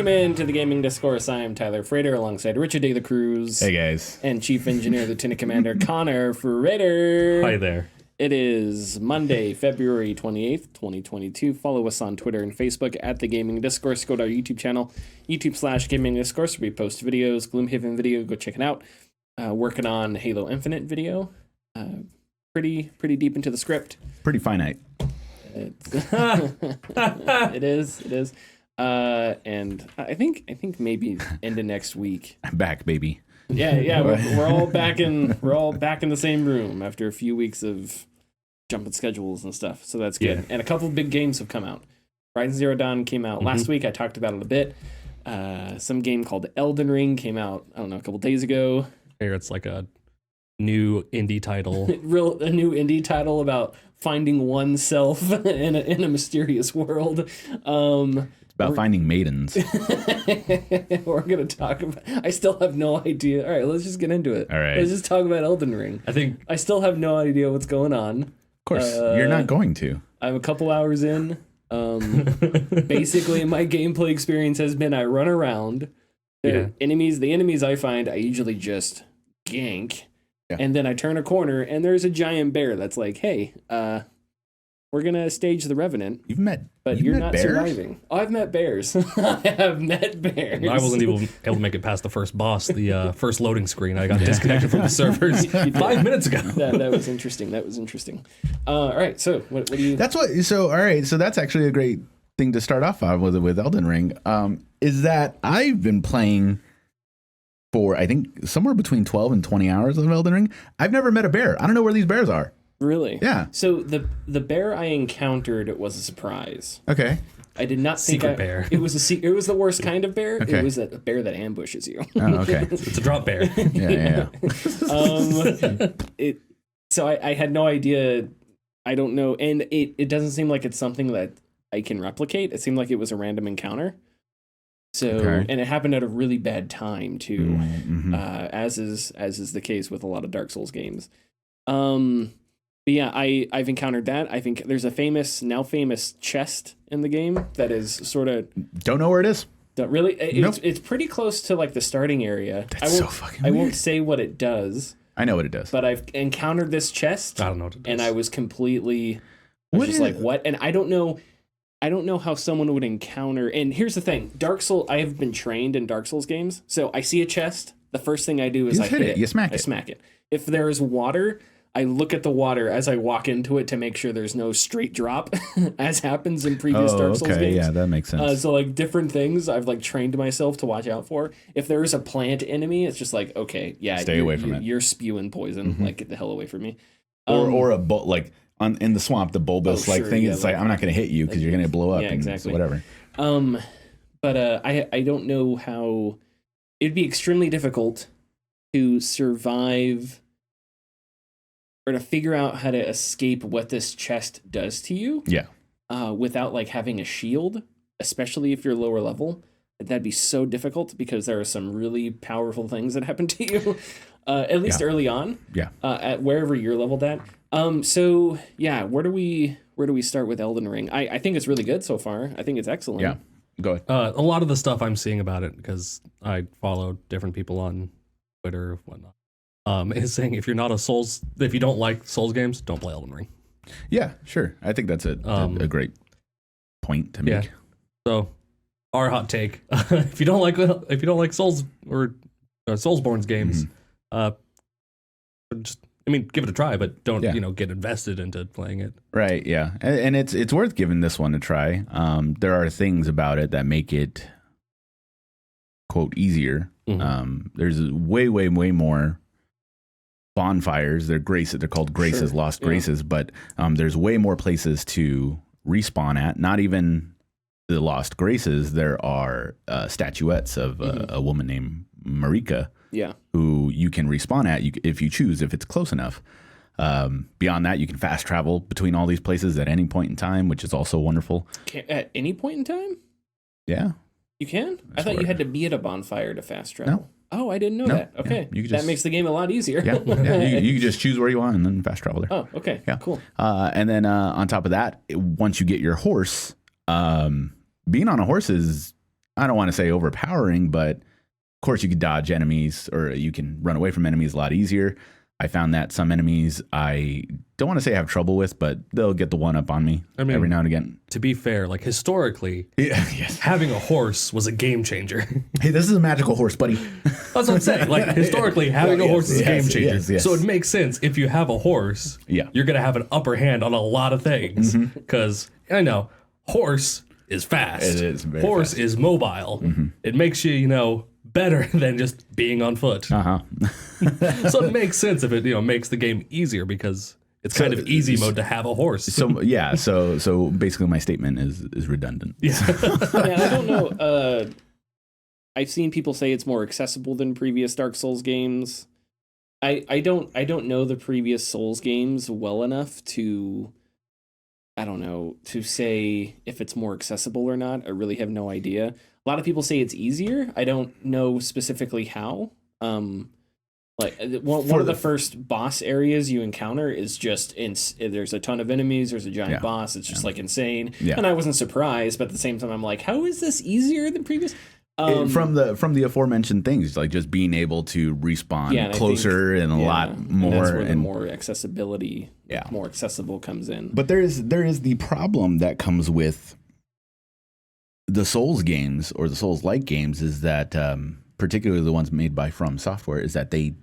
Welcome into the Gaming Discourse. I am Tyler Frater alongside Richard De La Cruz. Hey guys. And Chief Engineer Lieutenant Commander Connor Frater. Hi there. It is Monday, February 28th, 2022. Follow us on Twitter and Facebook at the Gaming Discourse. Go to our YouTube channel, YouTube/Gaming Discourse, where we post videos, Gloomhaven video. Go check it out. Working on Halo Infinite video. Pretty deep into the script. Pretty finite. It is. And I think maybe end of next week. I'm back, baby. Yeah. We're all back in the same room after a few weeks of jumping schedules and stuff. So that's good. Yeah. And a couple of big games have come out. Horizon Zero Dawn came out last week. I talked about it a bit. Some game called Elden Ring came out, I don't know, a couple days ago. Here it's like a new indie title. A new indie title about finding oneself in a mysterious world. It's about finding maidens. We're going to talk about... I still have no idea. All right, let's just get into it. All right. Let's just talk about Elden Ring. I still have no idea what's going on. Of course, you're not going to. I'm a couple hours in. Basically, my gameplay experience has been I run around. The enemies I find, I usually just gank. Yeah. And then I turn a corner, and there's a giant bear that's like, hey, we're going to stage the Revenant. You're not bears? Surviving. Oh, I've met bears. I have met bears. I wasn't even able to make it past the first boss, the first loading screen. I got disconnected from the servers 5 minutes ago. That was interesting. All right, so what do you... So that's actually a great thing to start off on with Elden Ring, is that I've been playing... for, I think, somewhere between 12 and 20 hours of Elden Ring. I've never met a bear. I don't know where these bears are. Really? Yeah. So the bear I encountered was a surprise. Okay. I did not think Secret bear. It was it was the worst kind of bear. Okay. It was a bear that ambushes you. Oh, okay. It's a drop bear. Yeah. So I had no idea. I don't know. And it doesn't seem like it's something that I can replicate. It seemed like it was a random encounter. So, and it happened at a really bad time too, as is the case with a lot of Dark Souls games. But yeah, I've encountered that. I think there's a now famous chest in the game that is sort of... Don't know where it is. Really? It's pretty close to like the starting area. That's so fucking weird. I won't say what it does. I know what it does. But I've encountered this chest. I don't know what it does. And I was completely... what? And I don't know how someone would encounter... And here's the thing. Dark Souls... I have been trained in Dark Souls games. So I see a chest. The first thing I do is I hit it. You smack it. I smack it. If there is water... I look at the water as I walk into it to make sure there's no straight drop, as happens in previous Dark Souls games. Yeah, that makes sense. So like different things I've like trained myself to watch out for. If there is a plant enemy, it's just like, okay, yeah, stay away from it. You're spewing poison. Like, get the hell away from me. Or a like in the swamp, the bulbous thing. Yeah, it's like I'm not going to hit you because you're going to blow up. Yeah, exactly. Whatever. But I don't know how it'd be extremely difficult to survive. Or to figure out how to escape what this chest does to you. Yeah. Without like having a shield, especially if you're lower level. That'd be so difficult because there are some really powerful things that happen to you. At least early on. Yeah. At wherever you're leveled at. So yeah, where do we start with Elden Ring? I think it's really good so far. I think it's excellent. Yeah. Go ahead. A lot of the stuff I'm seeing about it, because I follow different people on Twitter and whatnot. Is saying if you don't like Souls games, don't play Elden Ring. Yeah, sure. I think that's a great point to make. Yeah. So, our hot take: if you don't like Souls or Soulsborne's games, give it a try, but don't get invested into playing it. Right. Yeah, and it's worth giving this one a try. There are things about it that make it quote easier. There's way more bonfires. They're called graces, lost graces, but there's way more places to respawn at. Not even the lost graces. There are statuettes of a woman named Marika, who you can respawn at if you choose, if it's close enough. Beyond that, you can fast travel between all these places at any point in time, which is also wonderful. At any point in time? Yeah. You can? I thought you had to be at a bonfire to fast travel. No. Oh, I didn't know that. Okay. That makes the game a lot easier. You can just choose where you want and then fast travel there. Oh, okay. Yeah. Cool. And then on top of that, once you get your horse, being on a horse is I don't want to say overpowering, but of course you can dodge enemies or you can run away from enemies a lot easier. I found that some enemies I don't want to say I have trouble with, but they'll get the one up on me every now and again. To be fair, like historically, having a horse was a game changer. Hey, this is a magical horse, buddy. That's what I'm saying. Like historically, having a horse is a game changer. So it makes sense if you have a horse, you're going to have an upper hand on a lot of things. Because I know horse is fast. It is very horse fast. is mobile. It makes you, better than just being on foot. So it makes sense if it makes the game easier because it's kind of easy mode to have a horse. So basically my statement is redundant. I don't know. I've seen people say it's more accessible than previous Dark Souls games. I don't know the previous Souls games well enough to say if it's more accessible or not. I really have no idea. A lot of people say it's easier. I don't know specifically how. One of the first boss areas you encounter is just there's a ton of enemies. There's a giant boss. It's just like insane. Yeah. And I wasn't surprised, but at the same time, I'm like, how is this easier than previous? From the aforementioned things, like just being able to respawn closer and a lot more, and that's where the more accessibility, more accessible comes in. But there is the problem that comes with the Souls games or the Souls-like games is that, particularly the ones made by From Software, is that they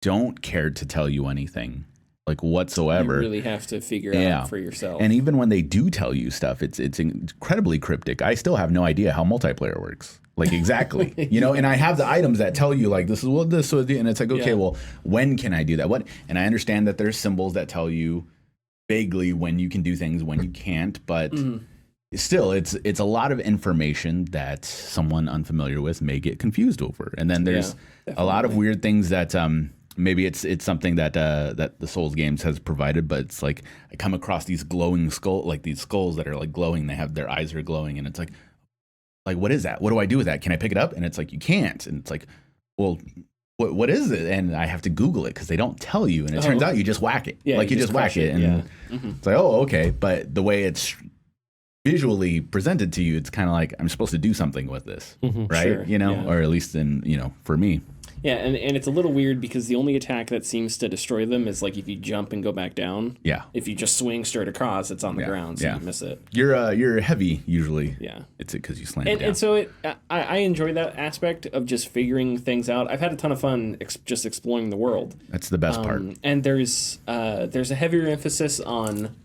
don't care to tell you anything like whatsoever. You really have to figure it out for yourself. And even when they do tell you stuff, it's incredibly cryptic. I still have no idea how multiplayer works. Like exactly, and I have the items that tell you like this is what this would do, and it's like okay, well, when can I do that? What? And I understand that there's symbols that tell you vaguely when you can do things, when you can't, but. Still, it's a lot of information that someone unfamiliar with may get confused over, and then there's a lot of weird things that maybe it's something that that the Souls games has provided, but it's like I come across these glowing these skulls that are like glowing. They have their eyes are glowing, and it's like what is that? What do I do with that? Can I pick it up? And it's like you can't, and it's like, well. What is it? And I have to Google it because they don't tell you, and it turns out you just whack it. You just whack it, and it's like okay, but the way it's visually presented to you, it's kind of like I'm supposed to do something with this, right? Sure, or at least for me. Yeah, and it's a little weird because the only attack that seems to destroy them is like if you jump and go back down. Yeah. If you just swing straight across, it's on the ground, so you miss it. You're heavy usually. Yeah. It's because you slam it down. And so I enjoy that aspect of just figuring things out. I've had a ton of fun just exploring the world. That's the best part. And there's a heavier emphasis on.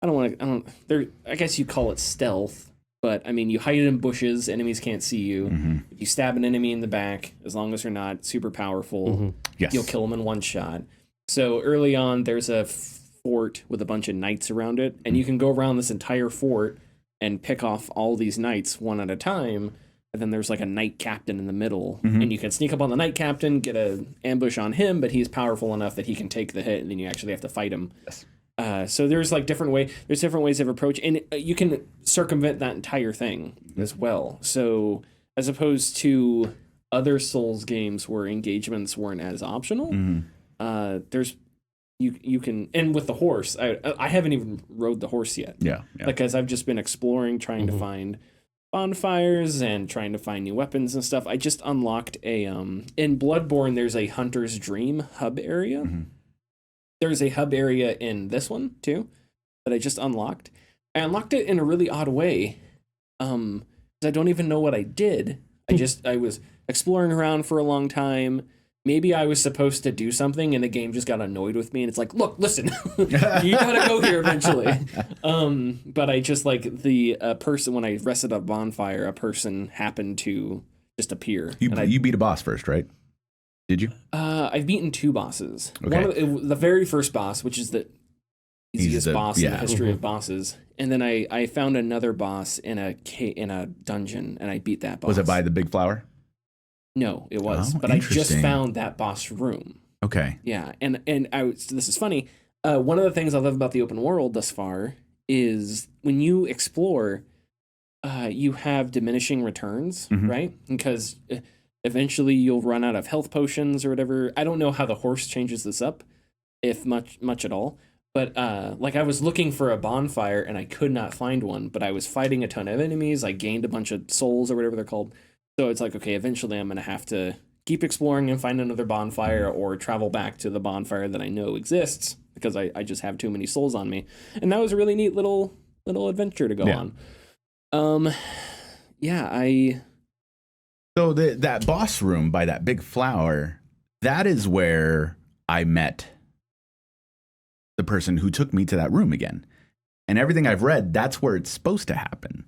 I guess you call it stealth, but I mean, you hide in bushes, enemies can't see you. If you stab an enemy in the back, as long as they're not super powerful, you'll kill them in one shot. So early on, there's a fort with a bunch of knights around it, and you can go around this entire fort and pick off all these knights one at a time. And then there's like a knight captain in the middle, and you can sneak up on the knight captain, get an ambush on him, but he's powerful enough that he can take the hit, and then you actually have to fight him. Yes. So there's like different ways of approach, and you can circumvent that entire thing as well. So as opposed to other Souls games where engagements weren't as optional, there's you can, and with the horse, I haven't even rode the horse yet. Yeah. Because I've just been exploring, trying to find bonfires and trying to find new weapons and stuff. I just unlocked in Bloodborne. There's a Hunter's Dream hub area. There's a hub area in this one, too, that I just unlocked. I unlocked it in a really odd way. I don't even know what I did. I was exploring around for a long time. Maybe I was supposed to do something, and the game just got annoyed with me, and it's like, look, listen, you gotta go here eventually. But I just, like, the person, when I rested a bonfire, a person happened to just appear. You beat a boss first, right? Did you? I've beaten 2 bosses. Okay. The very first boss, which is the easiest boss in the history of bosses, and then I found another boss in a dungeon, and I beat that boss. Was it by the big flower? No, it was. But I just found that boss room. Okay. Yeah, and this is funny. One of the things I love about the open world thus far is when you explore, you have diminishing returns, right? Because eventually you'll run out of health potions or whatever. I don't know how the horse changes this up, if much at all. But like I was looking for a bonfire and I could not find one, but I was fighting a ton of enemies. I gained a bunch of souls or whatever they're called. So it's like, okay, eventually I'm going to have to keep exploring and find another bonfire or travel back to the bonfire that I know exists because I just have too many souls on me. And that was a really neat little adventure to go on. So that boss room by that big flower, that is where I met the person who took me to that room again. And everything I've read, that's where it's supposed to happen.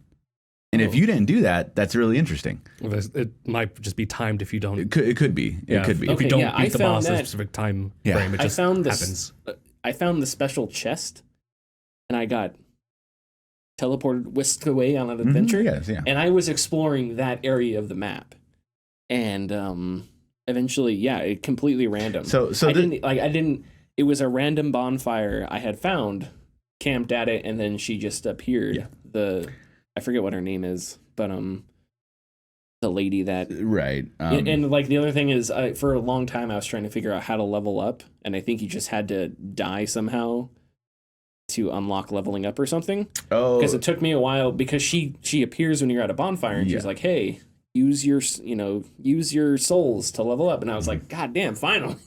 And if you didn't do that, that's really interesting. It might just be timed if you don't. It could be. It could be. If you don't beat the boss at a specific time frame, it just happens. I found the special chest, and I got teleported, whisked away on an adventure. And I was exploring that area of the map. And eventually, it completely random. So I didn't. It was a random bonfire I had found, camped at it, and then she just appeared. I forget what her name is, but the lady that and like the other thing is, for a long time I was trying to figure out how to level up, and I think you just had to die somehow to unlock leveling up or something. Oh, because it took me a while because she appears when you're at a bonfire and she's like, hey, use your souls to level up, and I was like, god damn, finally.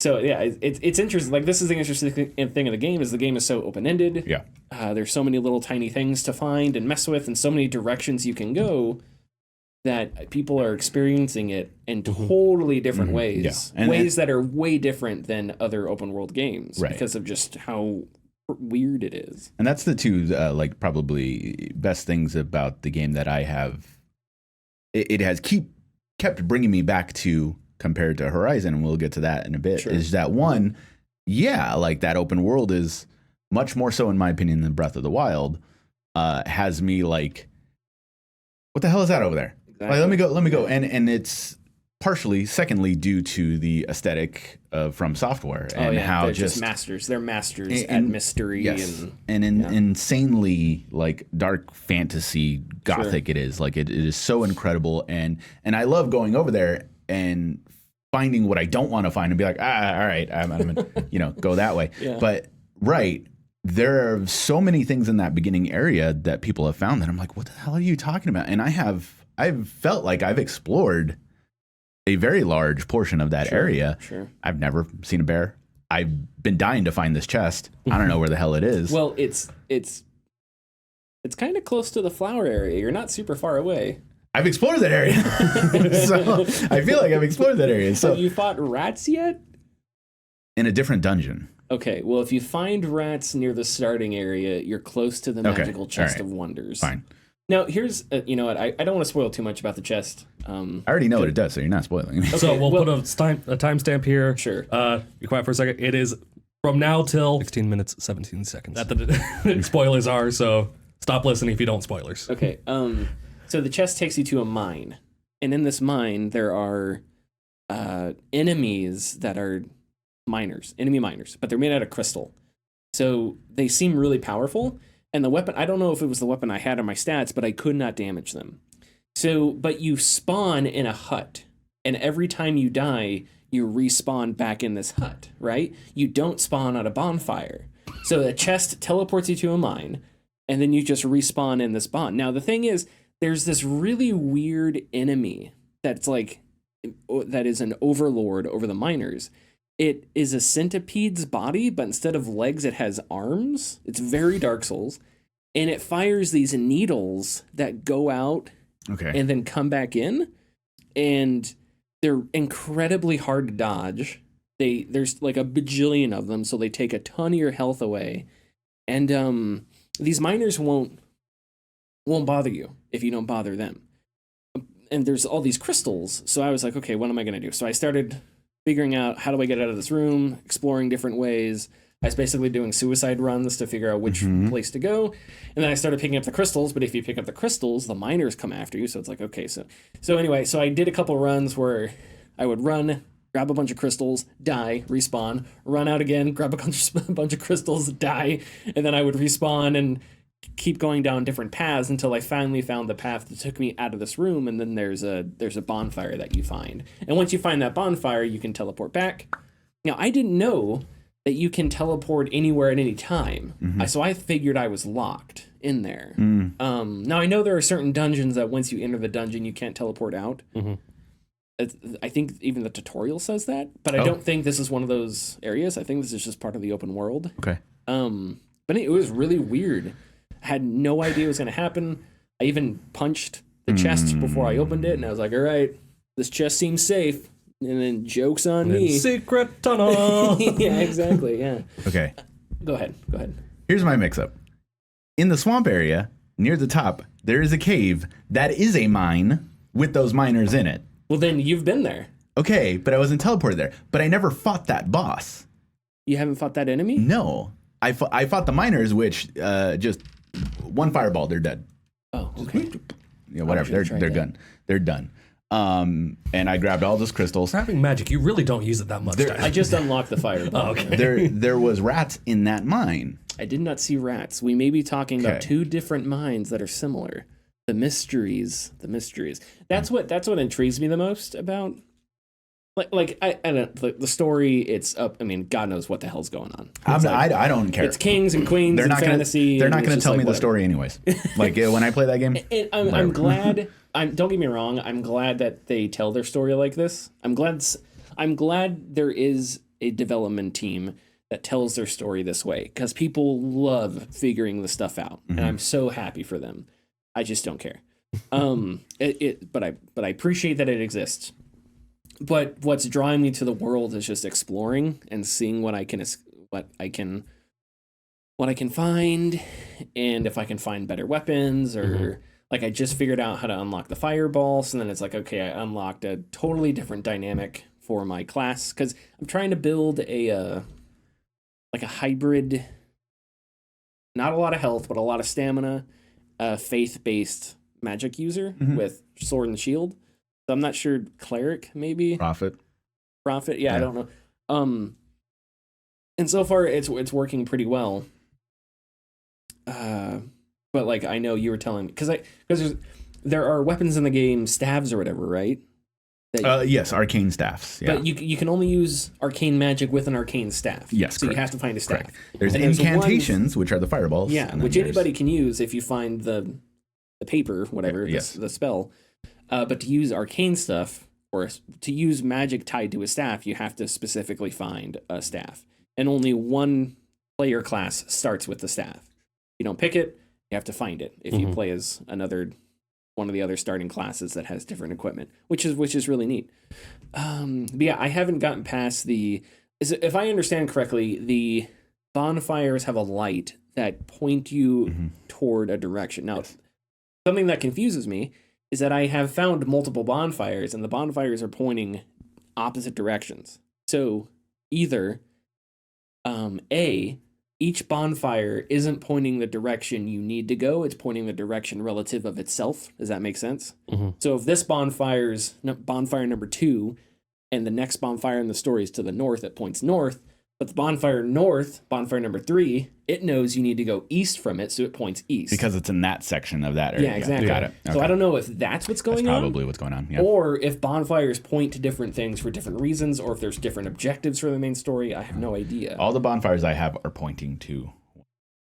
So it's interesting. Like, this is the interesting thing of the game is the game is so open-ended. There's so many little tiny things to find and mess with, and so many directions you can go that people are experiencing it in totally different ways. And ways that are way different than other open world games because of just how weird it is. And that's the two like probably best things about the game that I have. It has kept bringing me back to, compared to Horizon, and we'll get to that in a bit, is that one, like that open world is much more so, in my opinion, than Breath of the Wild, has me like, what the hell is that over there? Exactly. Like, let me go. And it's partially, secondly, due to the aesthetic from Software and how they're just masters. They're masters at mystery and insanely like dark fantasy gothic it is. Like it is so incredible, and I love going over there and finding what I don't want to find and be like, all right, I'm gonna, go that way. But there are so many things in that beginning area that people have found that I'm like, what the hell are you talking about? And I've felt like I've explored a very large portion of that area. I've never seen a bear. I've been dying to find this chest. I don't know where the hell it is. Well, it's kind of close to the flower area. You're not super far away. I've explored that area. So I feel like I've explored that area. So have you fought rats yet? In a different dungeon. Okay, well, if you find rats near the starting area, you're close to the magical chest of wonders. Fine. Now, here's, you know what, I don't want to spoil too much about the chest. I already know what it does, so you're not spoiling me. Okay, so we'll put a timestamp here. Sure. Be quiet for a second. It is from now till 16 minutes, 17 seconds. That the spoilers are, so stop listening if you don't spoilers. Okay, so the chest takes you to a mine, and in this mine there are enemies that are enemy miners, but they're made out of crystal. So they seem really powerful, and the weapon, I don't know if it was the weapon I had on my stats, but I could not damage them. So, but you spawn in a hut, and every time you die, you respawn back in this hut, right? You don't spawn at a bonfire. So the chest teleports you to a mine, and then you just respawn in this spawn. Now, the thing is, there's this really weird enemy that is an overlord over the miners. It is a centipede's body, but instead of legs, it has arms. It's very Dark Souls. And it fires these needles that go out and then come back in. And they're incredibly hard to dodge. There's like a bajillion of them, so they take a ton of your health away. And these miners won't bother you if you don't bother them. And there's all these crystals. So I was like, okay, what am I going to do? So I started figuring out, how do I get out of this room, exploring different ways. I was basically doing suicide runs to figure out which place to go. And then I started picking up the crystals, but if you pick up the crystals, the miners come after you. So it's like, okay, so anyway, so I did a couple runs where I would run, grab a bunch of crystals, die, respawn, run out again, grab a bunch of crystals, die, and then I would respawn and keep going down different paths until I finally found the path that took me out of this room. And then there's a bonfire that you find. And once you find that bonfire, you can teleport back. Now, I didn't know that you can teleport anywhere at any time. So I figured I was locked in there. Now I know there are certain dungeons that once you enter the dungeon, you can't teleport out. I think even the tutorial says that, but I don't think this is one of those areas. I think this is just part of the open world. Okay. But it was really weird. I had no idea what was going to happen. I even punched the chest before I opened it, and I was like, all right, this chest seems safe. And then joke's on me. Secret tunnel. Yeah, exactly. Yeah. Okay. Go ahead. Here's my mix-up. In the swamp area, near the top, there is a cave that is a mine with those miners in it. Well, then you've been there. Okay, but I wasn't teleported there. But I never fought that boss. You haven't fought that enemy? No. I fought the miners, which just one fireball, they're dead. Oh, okay. Yeah, whatever. They're done. They're done. And I grabbed all those crystals. Having magic, you really don't use it that much. I just unlocked the fireball. Okay. There was rats in that mine. I did not see rats. We may be talking about two different mines that are similar. The mysteries. That's what intrigues me the most about. Like I don't the story. It's up. I mean, God knows what the hell's going on. I don't care. It's kings and queens. They're not fantasy. They're not going to tell me the story anyways. Like when I play that game. I'm glad. Don't get me wrong. I'm glad that they tell their story like this. I'm glad there is a development team that tells their story this way, because people love figuring the stuff out, and I'm so happy for them. I just don't care. But I appreciate that it exists. But what's drawing me to the world is just exploring and seeing what I can find, and if I can find better weapons, or like I just figured out how to unlock the fireball. So then it's like, okay, I unlocked a totally different dynamic for my class, because I'm trying to build a hybrid, not a lot of health, but a lot of stamina, faith-based magic user with sword and shield. So I'm not sure, cleric maybe. Prophet. Yeah, I don't know. And so far it's working pretty well. But like I know you were telling me, because there are weapons in the game, staves or whatever, right? Yes, arcane staffs. Yeah. But you can only use arcane magic with an arcane staff. Yes, so correct. you have to find a staff. Correct. There's incantations, which are the fireballs. Yeah, which anybody can use if you find the paper, whatever, the spell. But to use arcane stuff, or to use magic tied to a staff, you have to specifically find a staff. And only one player class starts with the staff. You don't pick it, you have to find it. If you play as one of the other starting classes that has different equipment, which is really neat. But yeah, I haven't gotten past if I understand correctly, the bonfires have a light that point you toward a direction. Now, something that confuses me is that I have found multiple bonfires, and the bonfires are pointing opposite directions. So either each bonfire isn't pointing the direction you need to go, it's pointing the direction relative of itself. Does that make sense? So if this bonfire's bonfire number 2, and the next bonfire in the story is to the north, it points north, but the bonfire number 3, it knows you need to go east from it, so it points east. Because it's in that section of that area. Yeah, exactly. Got it. Okay. So I don't know if that's what's going on. Probably what's going on, yeah. Or if bonfires point to different things for different reasons, or if there's different objectives for the main story. I have no idea. All the bonfires I have are pointing to...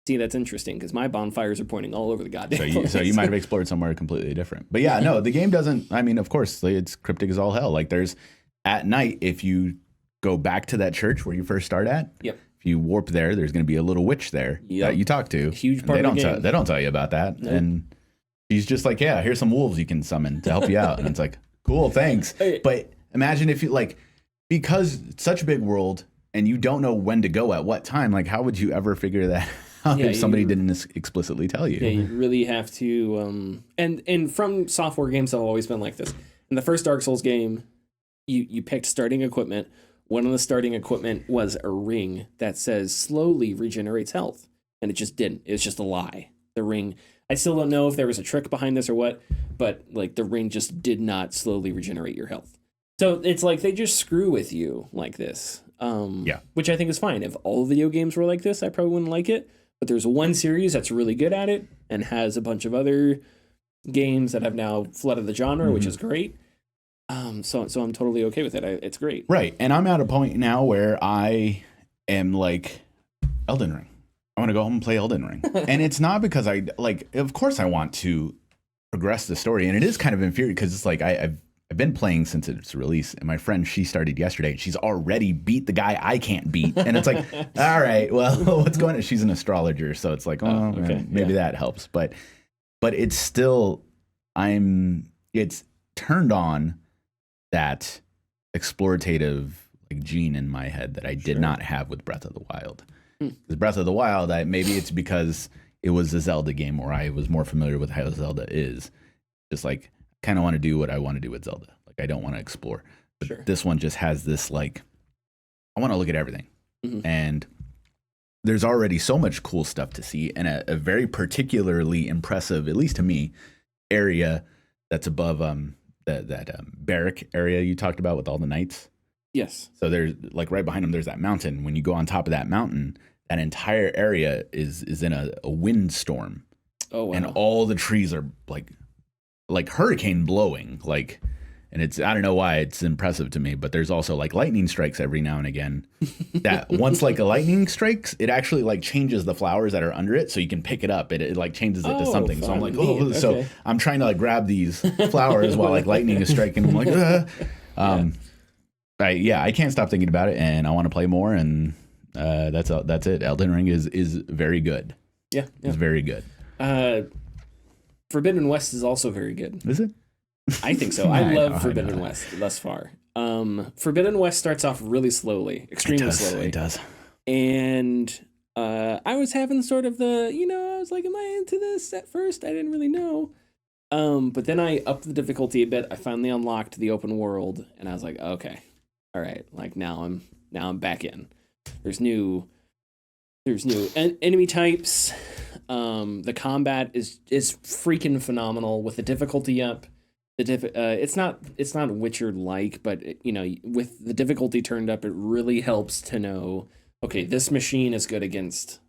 See, that's interesting, because my bonfires are pointing all over the goddamn place. So you might have explored somewhere completely different. But yeah, no, the game doesn't... I mean, of course, it's cryptic as all hell. Like, there's... At night, if you go back to that church where you first start at... Yep. If you warp there, there's going to be a little witch there that you talk to. Huge part of the game. They don't tell you about that. Nope. And she's just like, yeah, here's some wolves you can summon to help you out. And it's like, cool, thanks. But imagine if you, like, because it's such a big world and you don't know when to go at what time, like, how would you ever figure that out if somebody didn't explicitly tell you? Yeah, you really have to. And from software games have always been like this. In the first Dark Souls game, you picked starting equipment. One of the starting equipment was a ring that says slowly regenerates health. And it just didn't. It's just a lie. The ring, I still don't know if there was a trick behind this or what, but like the ring just did not slowly regenerate your health. So it's like they just screw with you like this. Which I think is fine. If all video games were like this, I probably wouldn't like it. But there's one series that's really good at it and has a bunch of other games that have now flooded the genre, which is great. So I'm totally okay with it. It's great. Right. And I'm at a point now where I am like, Elden Ring. I want to go home and play Elden Ring. And it's not because I like, of course I want to progress the story. And it is kind of infuriating because it's like, I've been playing since its release, and my friend, she started yesterday, and she's already beat the guy I can't beat. And it's like, all right, well, what's going on? She's an astrologer, so it's like, okay, maybe that helps. But it's still, it's turned on that explorative like gene in my head that I did not have with Breath of the Wild. Because Breath of the Wild, maybe it's because it was a Zelda game where I was more familiar with how Zelda is. Just like, kind of want to do what I want to do with Zelda. Like, I don't want to explore. But this one just has this, like, I want to look at everything. And there's already so much cool stuff to see, and a very particularly impressive, at least to me, area that's above that barrack area you talked about with all the knights. Yes. So there's, like, right behind them, there's that mountain. When you go on top of that mountain, that entire area is in a windstorm. Oh, wow. And all the trees are, like hurricane blowing, like, and it's, I don't know why it's impressive to me, but there's also like lightning strikes every now and again that once like a lightning strikes, it actually like changes the flowers that are under it, so you can pick it up. It like changes it to something. Fun. So I'm like, okay. So I'm trying to like grab these flowers while like lightning is striking. I'm like, I can't stop thinking about it, and I want to play more, and that's it. Elden Ring is very good. Yeah. It's very good. Forbidden West is also very good. Is it? I think so. I love Forbidden West thus far. Forbidden West starts off really slowly, extremely slowly. It does. And I was having sort of I was like, am I into this at first? I didn't really know. But then I upped the difficulty a bit. I finally unlocked the open world, and I was like, okay, all right. Like now I'm back in. There's new enemy types. The combat is freaking phenomenal with the difficulty up. It's not Witcher like, but with the difficulty turned up, it really helps to know, okay, this machine is good against,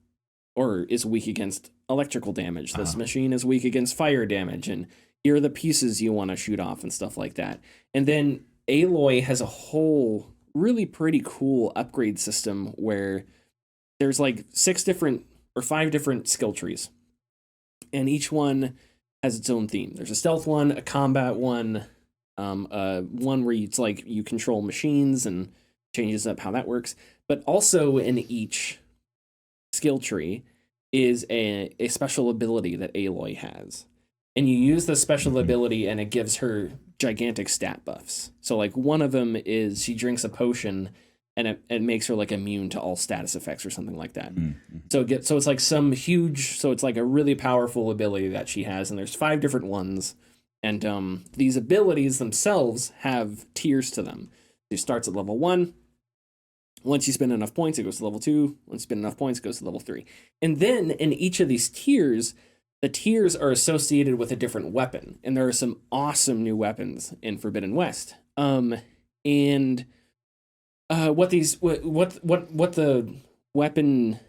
or is weak against electrical damage. This machine is weak against fire damage, and here are the pieces you want to shoot off and stuff like that. And then Aloy has a whole really pretty cool upgrade system where there's like 5 different skill trees, and each one has its own theme. There's a stealth one, a combat one, one where it's like you control machines and changes up how that works. But also in each skill tree is a special ability that Aloy has, and you use the special ability, and it gives her gigantic stat buffs. So like one of them is she drinks a potion, and it makes her like immune to all status effects or something like that. So it's like so it's like a really powerful ability that she has, and there's 5 different ones, and these abilities themselves have tiers to them. It starts at level 1. Once you spend enough points, it goes to level 2. Once you spend enough points, it goes to level 3. And then in each of these tiers, the tiers are associated with a different weapon, and there are some awesome new weapons in Forbidden West. What the weapon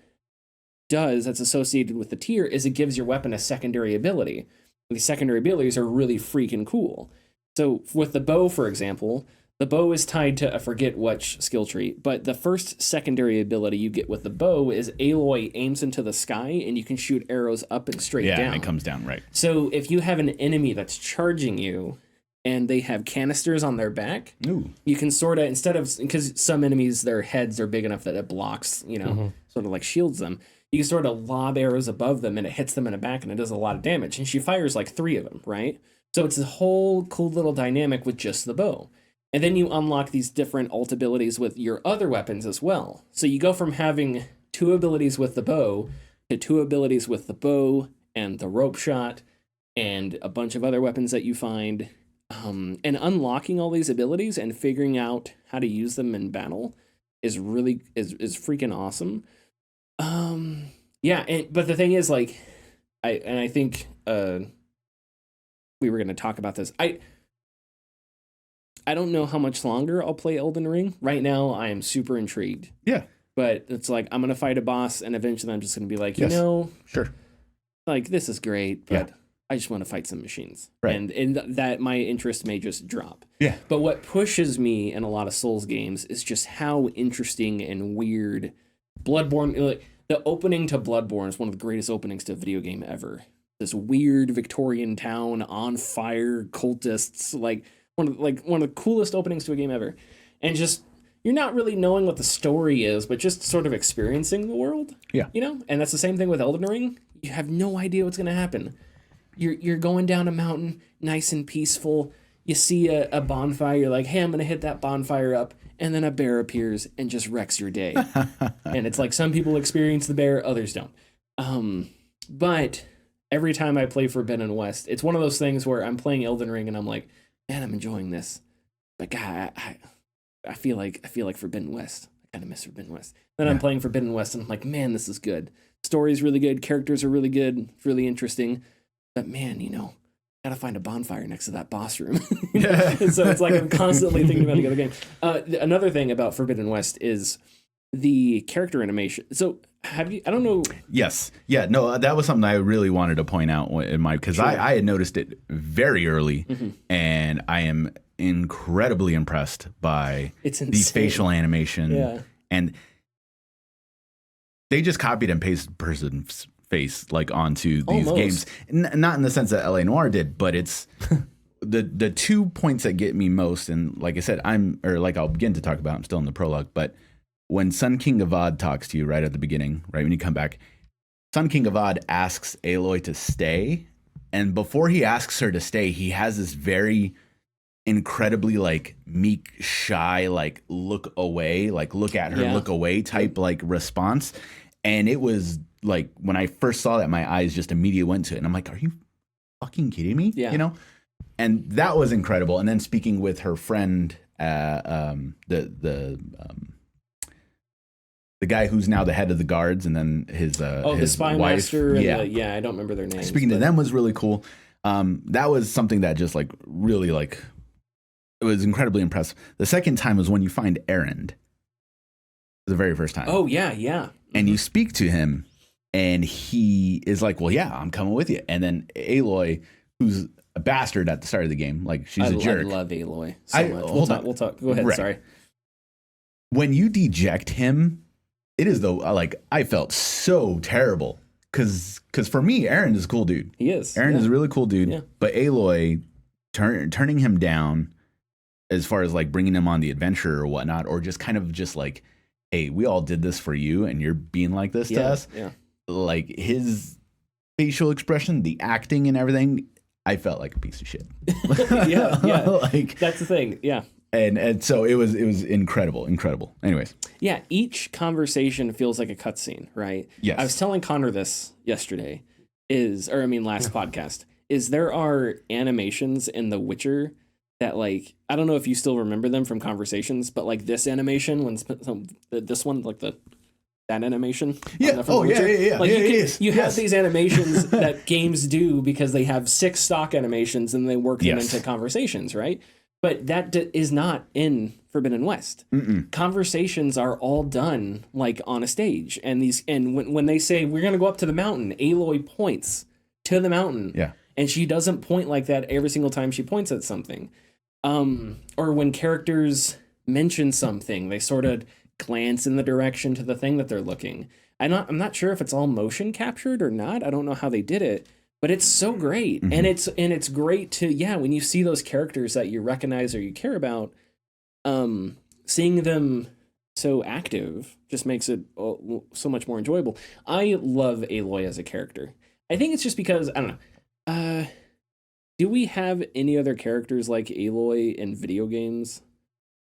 does that's associated with the tier is it gives your weapon a secondary ability. These secondary abilities are really freaking cool. So with the bow, for example, the bow is tied to I forget which skill tree, but the first secondary ability you get with the bow is Aloy aims into the sky, and you can shoot arrows up and straight down. Yeah, it comes down, right. So if you have an enemy that's charging you, and they have canisters on their back, you can sort of, instead of, because some enemies, their heads are big enough that it blocks, sort of like shields them, you can sort of lob arrows above them, and it hits them in the back, and it does a lot of damage. And she fires like 3 of them, right? So it's a whole cool little dynamic with just the bow. And then you unlock these different ult abilities with your other weapons as well. So you go from having 2 abilities with the bow to 2 abilities with the bow and the rope shot and a bunch of other weapons that you find. And unlocking all these abilities and figuring out how to use them in battle is really is freaking awesome. But the thing is, like, I think we were going to talk about this. I don't know how much longer I'll play Elden Ring. Right now, I am super intrigued. Yeah. But it's like, I'm going to fight a boss, and eventually I'm just going to be like, sure. Like, this is great, but I just want to fight some machines. Right. And that my interest may just drop. Yeah. But what pushes me in a lot of Souls games is just how interesting and weird Bloodborne, like the opening to Bloodborne is one of the greatest openings to a video game ever. This weird Victorian town on fire, cultists, like one of the coolest openings to a game ever. And just you're not really knowing what the story is, but just sort of experiencing the world. Yeah. You know? And that's the same thing with Elden Ring. You have no idea what's gonna happen. You're going down a mountain, nice and peaceful. You see a bonfire, you're like, hey, I'm gonna hit that bonfire up, and then a bear appears and just wrecks your day. And it's like some people experience the bear, others don't. But every time I play Forbidden West, it's one of those things where I'm playing Elden Ring and I'm like, man, I'm enjoying this. But God, I feel like Forbidden West. I kind of miss Forbidden West. Then I'm playing Forbidden West and I'm like, man, this is good. Story's really good. Characters are really good. It's really interesting. But man, gotta find a bonfire next to that boss room. And so it's like I'm constantly thinking about the other game. Another thing about Forbidden West is the character animation. So have you? I don't know. Yes. Yeah. No, that was something I really wanted to point out in my because I had noticed it very early, and I am incredibly impressed by the facial animation. Yeah. And they just copied and pasted person's face like onto these games. Not in the sense that LA Noire did, but it's the 2 points that get me most. And like I said, I'll begin to talk about, I'm still in the prologue, but when Sun King Avad talks to you right at the beginning, right when you come back, Sun King Avad asks Aloy to stay. And before he asks her to stay, he has this very incredibly like meek, shy, like look away, like look at her, look away type like response. And it was like when I first saw that, my eyes just immediately went to it. And I'm like, are you fucking kidding me? Yeah. And that was incredible. And then speaking with her friend, the guy who's now the head of the guards, and then his the spy wife. master. And I don't remember their names. Speaking to them was really cool. That was something that just like really like it was incredibly impressive. The second time was when you find Erend. The very first time. Oh yeah. And you speak to him, and he is like, "Well, yeah, I'm coming with you." And then Aloy, who's a bastard at the start of the game, like she's a jerk. I love Aloy so much. We'll talk. Go ahead. Right. Sorry. When you deject him, it is like I felt so terrible because for me, Erend is a cool dude. He is. Erend is a really cool dude. Yeah. But Aloy turning him down, as far as like bringing him on the adventure or whatnot, or just kind of just like, hey, we all did this for you, and you're being like this to us. Yeah. Like his facial expression, the acting, and everything, I felt like a piece of shit. yeah. Like that's the thing. Yeah. And so it was incredible. Anyways. Yeah, each conversation feels like a cutscene, right? Yes. I was telling Connor this yesterday, last podcast, is there are animations in The Witcher that like, I don't know if you still remember them from conversations, but like this animation, this one, like that animation. Yeah. Oh, yeah. Like you have these animations that games do because they have 6 stock animations and they work them into conversations, right? But that is not in Forbidden West. Conversations are all done like on a stage, and when they say we're gonna go up to the mountain, Aloy points to the mountain, and she doesn't point like that every single time she points at something. Or when characters mention something, they sort of glance in the direction to the thing that they're looking. I'm not sure if it's all motion captured or not. I don't know how they did it. But it's so great, and it's great to when you see those characters that you recognize or you care about, seeing them so active just makes it so much more enjoyable. I love Aloy as a character. I think it's just because I don't know. Do we have any other characters like Aloy in video games?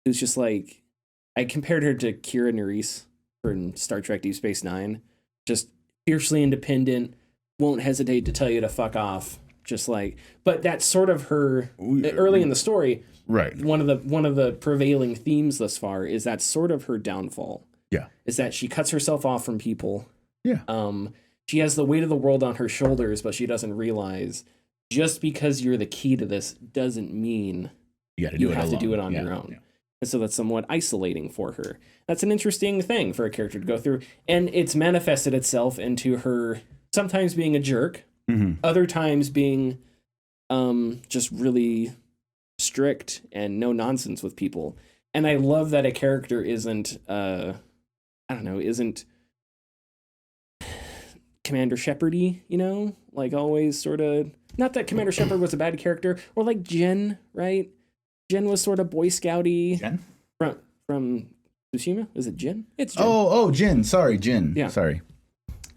Who's just like I compared her to Kira Nerys from Star Trek Deep Space Nine, just fiercely independent. Won't hesitate to tell you to fuck off, just like. But that's sort of her early in the story. Right. One of the prevailing themes thus far is that's sort of her downfall. Yeah. Is that she cuts herself off from people. Yeah. She has the weight of the world on her shoulders, but she doesn't realize just because you're the key to this doesn't mean you have to do it on your own. Yeah. And so that's somewhat isolating for her. That's an interesting thing for a character to go through, and it's manifested itself into her. Sometimes being a jerk, other times being just really strict and no nonsense with people. And I love that a character isn't, I I don't know, isn't Commander Shepard-y, you know, like always sort of, not that Commander Shepard was a bad character, or like Jin, right? Jin was sort of Boy Scouty. Jin? From Tsushima? Is it Jin? It's Jin. Jin. Sorry, Jin. Yeah. Sorry.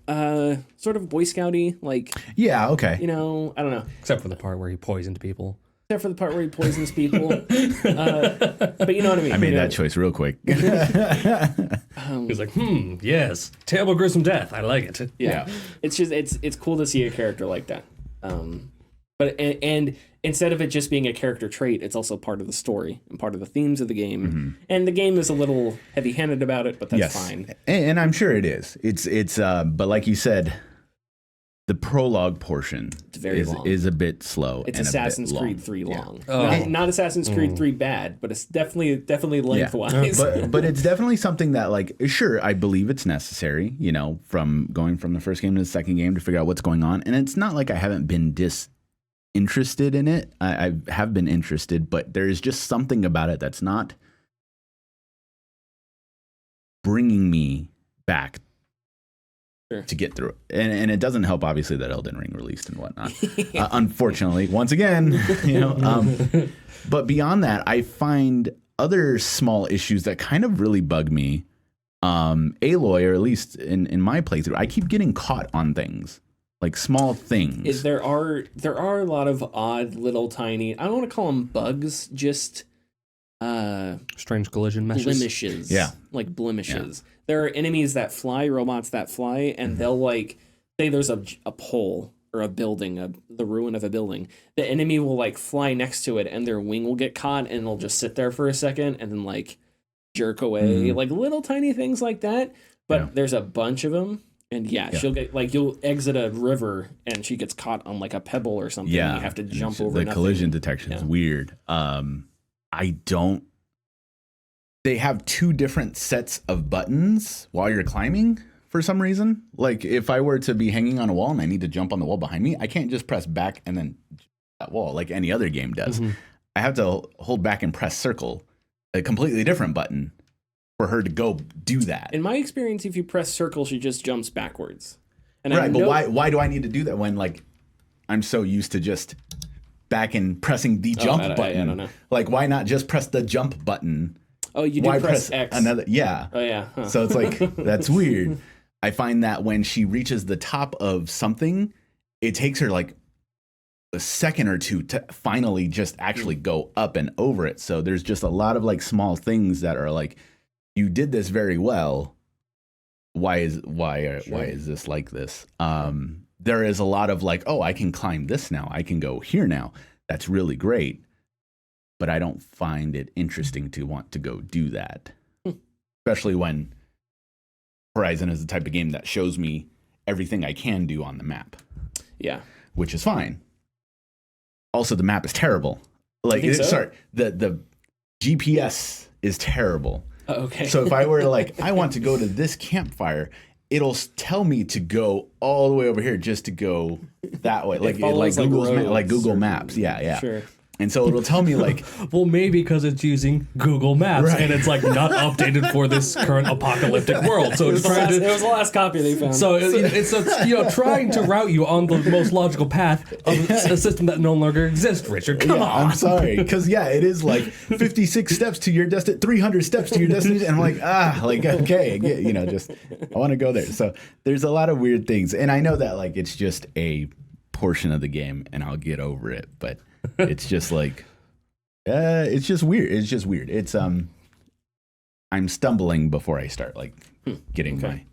Sort of Boy Scouty, like. Yeah, okay. You know, I don't know. Except for the part where he poisoned people. Except for the part where he poisons people. But you know what I mean. I made that choice real quick. He was like, yes, terrible gruesome death. I like it. Yeah. It's just, it's cool to see a character like that. But instead of it just being a character trait, it's also part of the story and part of the themes of the game. Mm-hmm. And the game is a little heavy-handed about it, but that's fine. And I'm sure it is. It's but like you said, the prologue portion is a bit slow. It's Assassin's Creed 3 long. Not Assassin's Creed 3 bad, but it's definitely lengthwise. But it's definitely something that, like, sure, I believe it's necessary, you know, from going from the first game to the second game to figure out what's going on. And it's not like I haven't been disinterested in it. I have been interested, but there is just something about it that's not bringing me back to get through it. And it doesn't help, obviously, that Elden Ring released and whatnot. Unfortunately, once again, you know. But beyond that, I find other small issues that kind of really bug me. Aloy, or at least in my playthrough, I keep getting caught on things. Like small things. There are a lot of odd little tiny, I don't want to call them bugs, just strange collision meshes. Blemishes. Yeah. Like blemishes. Yeah. There are enemies that fly, robots that fly, and they'll, like, say there's a pole or a building, the ruin of a building. The enemy will, like, fly next to it, and their wing will get caught, and it'll just sit there for a second, and then, like, jerk away. Like, little tiny things like that. But there's a bunch of them. And she'll get, like, you'll exit a river and she gets caught on, like, a pebble or something. Yeah. And you have to jump over the collision detection is weird. They have two different sets of buttons while you're climbing for some reason. Like, if I were to be hanging on a wall and I need to jump on the wall behind me, I can't just press back and then that wall like any other game does. Mm-hmm. I have to hold back and press circle, a completely different button, for her to go do that. In my experience, if you press circle, she just jumps backwards. And but why do I need to do that when, like, I'm so used to just back and pressing the jump button? I don't know. Like, why not just press the jump button? Oh, you do press X. Another, yeah. Oh, yeah. Huh. So it's like, that's weird. I find that when she reaches the top of something, it takes her like a second or two to finally just actually go up and over it. So there's just a lot of like small things that are like, you did this very well. Why is this like this? There is a lot of like, oh, I can climb this now. I can go here now. That's really great. But I don't find it interesting to want to go do that. Especially when Horizon is the type of game that shows me everything I can do on the map. Yeah. Which is fine. Also, the map is terrible. Like, the GPS is terrible. Okay. So if I were like, I want to go to this campfire, it'll tell me to go all the way over here just to go that way. Like Google Maps. Yeah. Sure. And so it'll tell me like, well, maybe because it's using Google Maps and it's like not updated for this current apocalyptic world. So it's it was the last copy they found. So it's trying to route you on the most logical path of a system that no longer exists. Richard, come on. I'm sorry, because it is like 56 steps to your destination, 300 steps to your destination, and I'm like okay, just I want to go there. So there's a lot of weird things, and I know that like it's just a portion of the game, and I'll get over it, but. It's just like, it's just weird. It's I'm stumbling before I start like getting my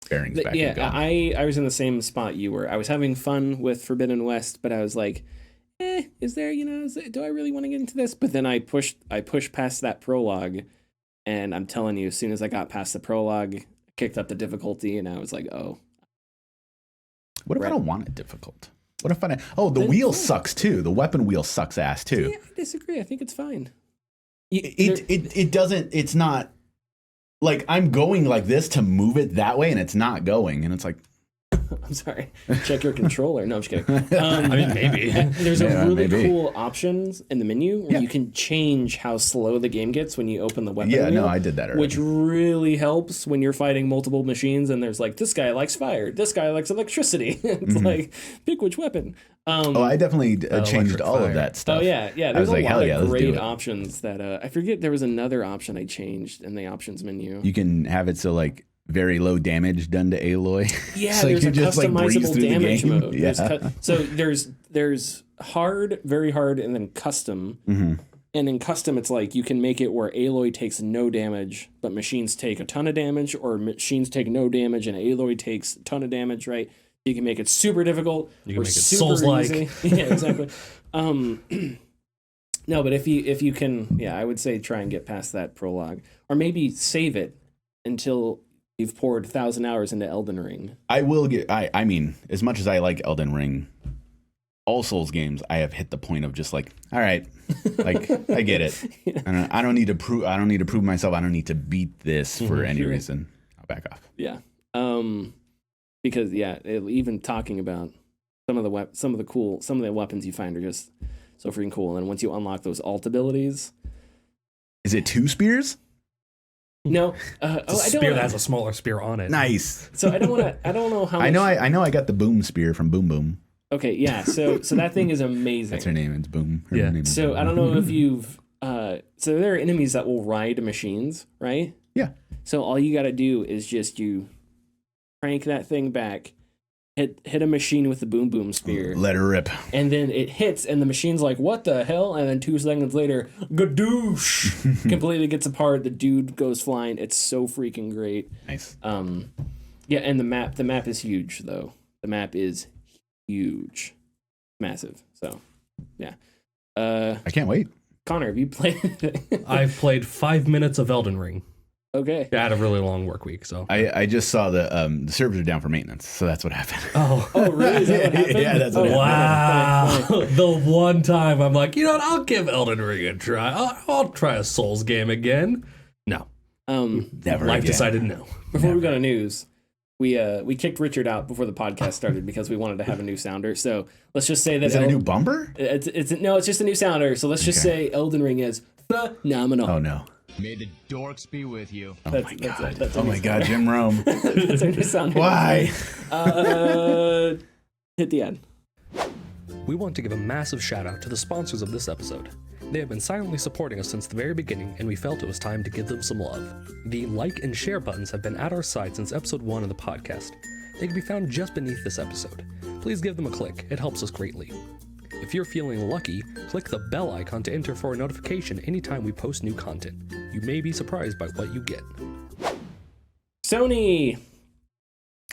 bearings back. Yeah, I was in the same spot you were. I was having fun with Forbidden West, but I was like, is there, do I really want to get into this? But then I pushed past that prologue, and I'm telling you, as soon as I got past the prologue, I kicked up the difficulty, and I was like, oh. What if I don't want it difficult? What if the wheel sucks too. The weapon wheel sucks ass too. Yeah, I disagree. I think it's fine. It doesn't. It's not like I'm going like this to move it that way, and it's not going. And it's like, I'm sorry. Check your controller. No, I'm just kidding. I mean, maybe. There's a really cool options in the menu where you can change how slow the game gets when you open the weapon wheel. No, I did that already. Which really helps when you're fighting multiple machines and there's like, this guy likes fire, this guy likes electricity. It's like, pick which weapon. I definitely changed all of that stuff. Oh, yeah. There's a lot of great options that I forget there was another option I changed in the options menu. You can have it so like very low damage done to Aloy. Yeah, so there's a customizable damage mode. Yeah. So there's hard, very hard, and then custom. And in custom, it's like you can make it where Aloy takes no damage, but machines take a ton of damage, or machines take no damage and Aloy takes a ton of damage, right? You can make it super difficult. You can make it super Souls-like. Easy. Yeah, exactly. No, but if you can, I would say try and get past that prologue, or maybe save it until you've poured 1,000 hours into Elden Ring. I will get. I mean, as much as I like Elden Ring, all Souls games, I have hit the point of just like, all right, like I get it. I don't need to prove. I don't need to prove myself. I don't need to beat this for any reason. I'll back off. Yeah. Because even talking about some of the weapons you find are just so freaking cool. And once you unlock those alt abilities, is it 2 spears? No, a spear that has a smaller spear on it. Nice. So I don't know how. I know. I got the boom spear from Boom Boom. Okay, yeah. So that thing is amazing. That's her name. It's Boom. Her name is so Boom. I don't know if you've. So there are enemies that will ride machines, right? Yeah. So all you got to do is just you crank that thing back, hit a machine with the boom boom spear. Let her rip. And then it hits, and the machine's like, what the hell? And then 2 seconds later, gadoosh! Completely gets apart. The dude goes flying. It's so freaking great. Nice. Yeah, and the map is huge, though. The map is huge. Massive. So, yeah. I can't wait. Connor, have you played anything? I've played 5 minutes of Elden Ring. Okay. I had a really long work week, so I just saw the servers are down for maintenance, so that's what happened. Oh, really? Is that what happened? Yeah, that's what happened. Wow. The one time I'm like, you know what? I'll give Elden Ring a try. I'll try a Souls game again. No. Never. Life again. Decided no. Before we go to news, we kicked Richard out before the podcast started because we wanted to have a new sounder. So let's just say that is it a new bumper? It's just a new sounder. So let's just say Elden Ring is phenomenal. Oh no. May the dorks be with you. Oh my god. Oh my god, Jim Rome. That's our new sounder. Why? Hit the end. We want to give a massive shout out to the sponsors of this episode. They have been silently supporting us since the very beginning, and we felt it was time to give them some love. The like and share buttons have been at our side since episode 1 of the podcast. They can be found just beneath this episode. Please give them a click, it helps us greatly. If you're feeling lucky, click the bell icon to enter for a notification anytime we post new content. You may be surprised by what you get. Sony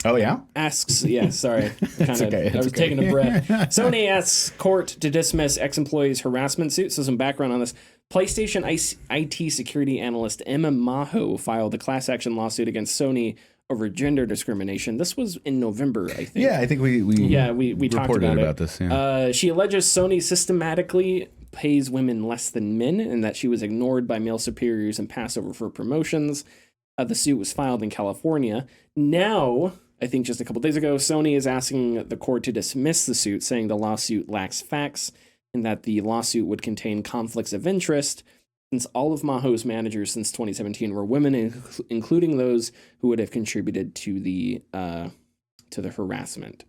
Oh yeah? asks, yeah, sorry. I was okay. taking a breath. Sony asks court to dismiss ex-employee's harassment suit. So some background on this. PlayStation IT security analyst Emma Maho filed a class action lawsuit against Sony over gender discrimination. This was in November, I think. Yeah, I think we talked reported about this. Yeah. She alleges Sony systematically pays women less than men and that she was ignored by male superiors and passed over for promotions. The suit was filed in California. Now, I think just a couple days ago, Sony is asking the court to dismiss the suit, saying the lawsuit lacks facts and that the lawsuit would contain conflicts of interest, since all of Maho's managers since 2017 were women, including those who would have contributed to the harassment.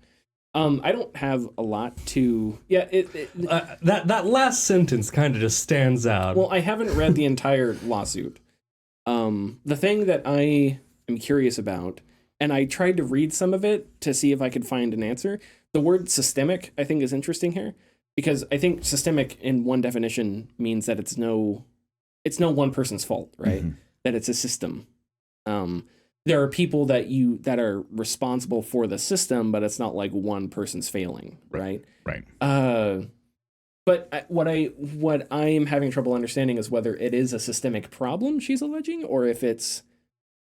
I don't have a lot to... Yeah, that last sentence kind of just stands out. Well, I haven't read the entire lawsuit. The thing that I am curious about, and I tried to read some of it to see if I could find an answer. The word systemic, I think, is interesting here, because I think systemic in one definition means that it's no one person's fault, right? Mm-hmm. That it's a system. There are people that are responsible for the system, but it's not like one person's failing, right? Right. But what I am having trouble understanding is whether it is a systemic problem she's alleging, or if it's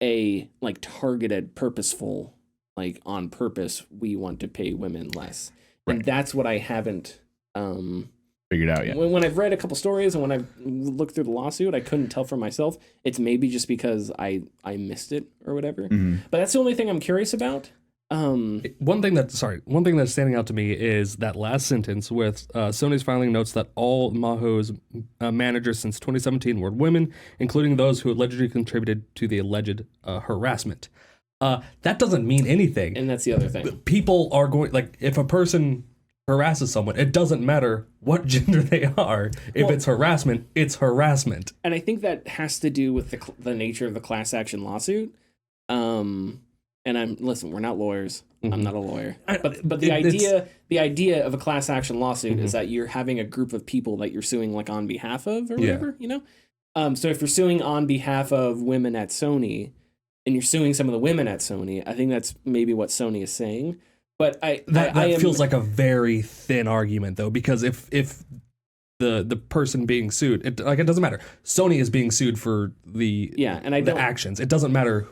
a like targeted, purposeful, like on purpose, we want to pay women less. Right. And that's what I haven't figured out yet. When I've read a couple stories and when I've looked through the lawsuit, I couldn't tell for myself. It's maybe just because I missed it or whatever. Mm-hmm. But that's the only thing I'm curious about. One thing that's standing out to me is that last sentence with Sony's filing notes that all Maho's managers since 2017 were women, including those who allegedly contributed to the alleged harassment. That doesn't mean anything. And that's the other thing. People are going, like, if a person harasses someone, it doesn't matter what gender they are. If it's harassment, it's harassment. And I think that has to do with the nature of the class action lawsuit. And we're not lawyers. Mm-hmm. I'm not a lawyer. But the idea of a class action lawsuit is that you're having a group of people that you're suing like on behalf of or whatever, you know? So if you're suing on behalf of women at Sony and you're suing some of the women at Sony, I think that's maybe what Sony is saying. But that feels like a very thin argument though, because if the person being sued, it doesn't matter. Sony is being sued for the actions. It doesn't matter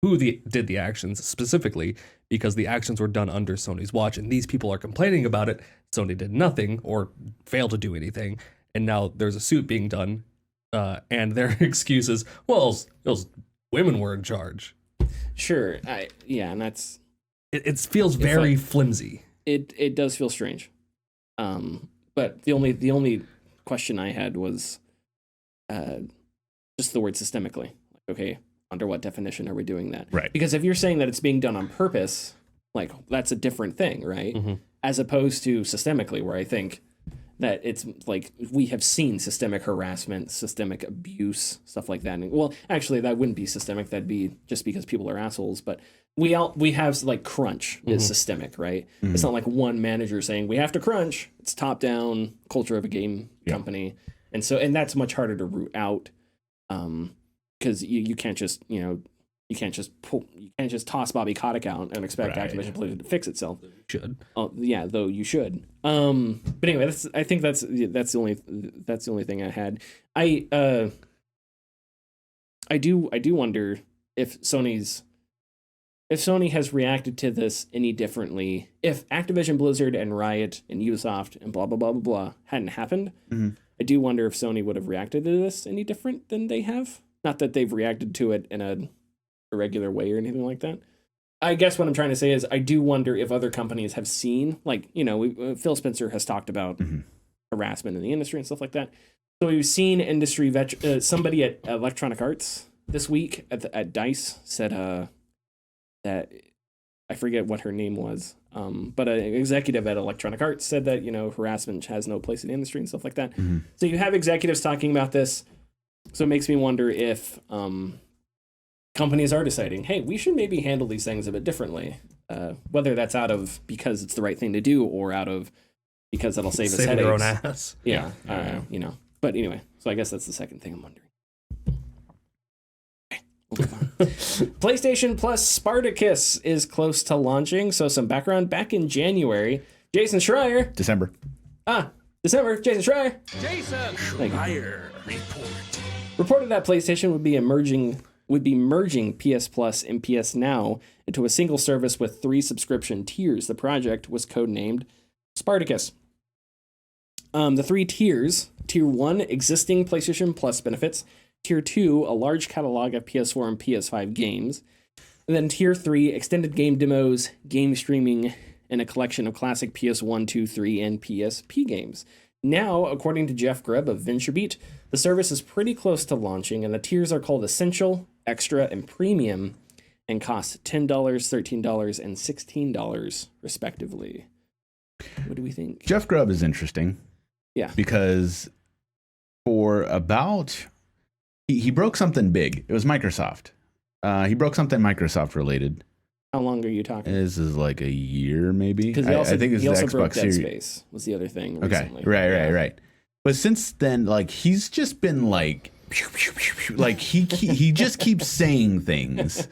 who did the actions specifically, because the actions were done under Sony's watch, and these people are complaining about it. Sony did nothing or failed to do anything, and now there's a suit being done, and their excuse is, well, those women were in charge. Sure, and that's it feels very flimsy. It does feel strange, but the only question I had was just the word systemically. Like, okay, under what definition are we doing that? Right. Because if you're saying that it's being done on purpose, like that's a different thing, right? Mm-hmm. As opposed to systemically, where I think that it's like we have seen systemic harassment, systemic abuse, stuff like that. And, well, actually, that wouldn't be systemic. That'd be just because people are assholes. But we have like crunch is systemic, right? Mm-hmm. It's not like one manager saying we have to crunch. It's top down culture of a game company, and that's much harder to root out. Because you can't just toss Bobby Kotick out and expect Activision Blizzard to fix itself. You should. Oh yeah, though you should. But anyway, I think that's the only thing I had. I do wonder if Sony has reacted to this any differently. If Activision Blizzard and Riot and Ubisoft and blah blah blah blah blah hadn't happened, I do wonder if Sony would have reacted to this any different than they have. Not that they've reacted to it in a regular way or anything like that. I guess what I'm trying to say is I do wonder if other companies have seen, like, you know, Phil Spencer has talked about harassment in the industry and stuff like that. So we've seen industry somebody at Electronic Arts this week at DICE said that, I forget what her name was, but an executive at Electronic Arts said that, you know, harassment has no place in the industry and stuff like that. Mm-hmm. So you have executives talking about this. So it makes me wonder if companies are deciding, hey, we should maybe handle these things a bit differently, whether that's out of because it's the right thing to do or out of because it'll save us headaches. Their own ass. Yeah, you know. But anyway, so I guess that's the second thing I'm wondering. Okay, we'll move on. PlayStation Plus Spartacus is close to launching. So some background. Back in January, Jason Schreier. December, Jason Schreier. Jason Schreier reported that PlayStation would be merging PS Plus and PS Now into a single service with 3 subscription tiers. The project was codenamed Spartacus. The 3 tiers: Tier 1, existing PlayStation Plus benefits; Tier 2, a large catalog of PS4 and PS5 games; and then Tier 3, extended game demos, game streaming, and a collection of classic PS1, 2, 3, and PSP games. Now, according to Jeff Grubb of VentureBeat, the service is pretty close to launching, and the tiers are called Essential, Extra, and Premium, and cost $10, $13, and $16, respectively. What do we think? Jeff Grubb is interesting. Yeah. Because he broke something big. It was Microsoft. He broke something Microsoft related. How long are you talking? This is like a year, maybe. Because I think it's the Xbox broke Dead Space was the other thing recently. Okay, right. But since then, like, he's just been like he just keeps saying things,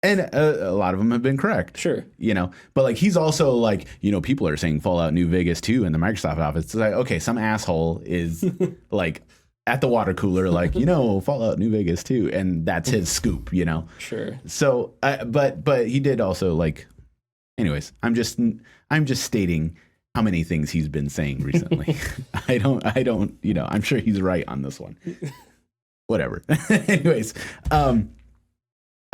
and a lot of them have been correct. Sure, you know. But like, he's also like, you know, people are saying Fallout New Vegas 2 in the Microsoft office. It's like, okay, some asshole is like at the water cooler, like, you know, Fallout New Vegas 2, and that's his scoop, you know. Sure. So, but he did also, like, anyways, I'm just stating how many things he's been saying recently. I don't, you know, I'm sure he's right on this one. Whatever. Anyways,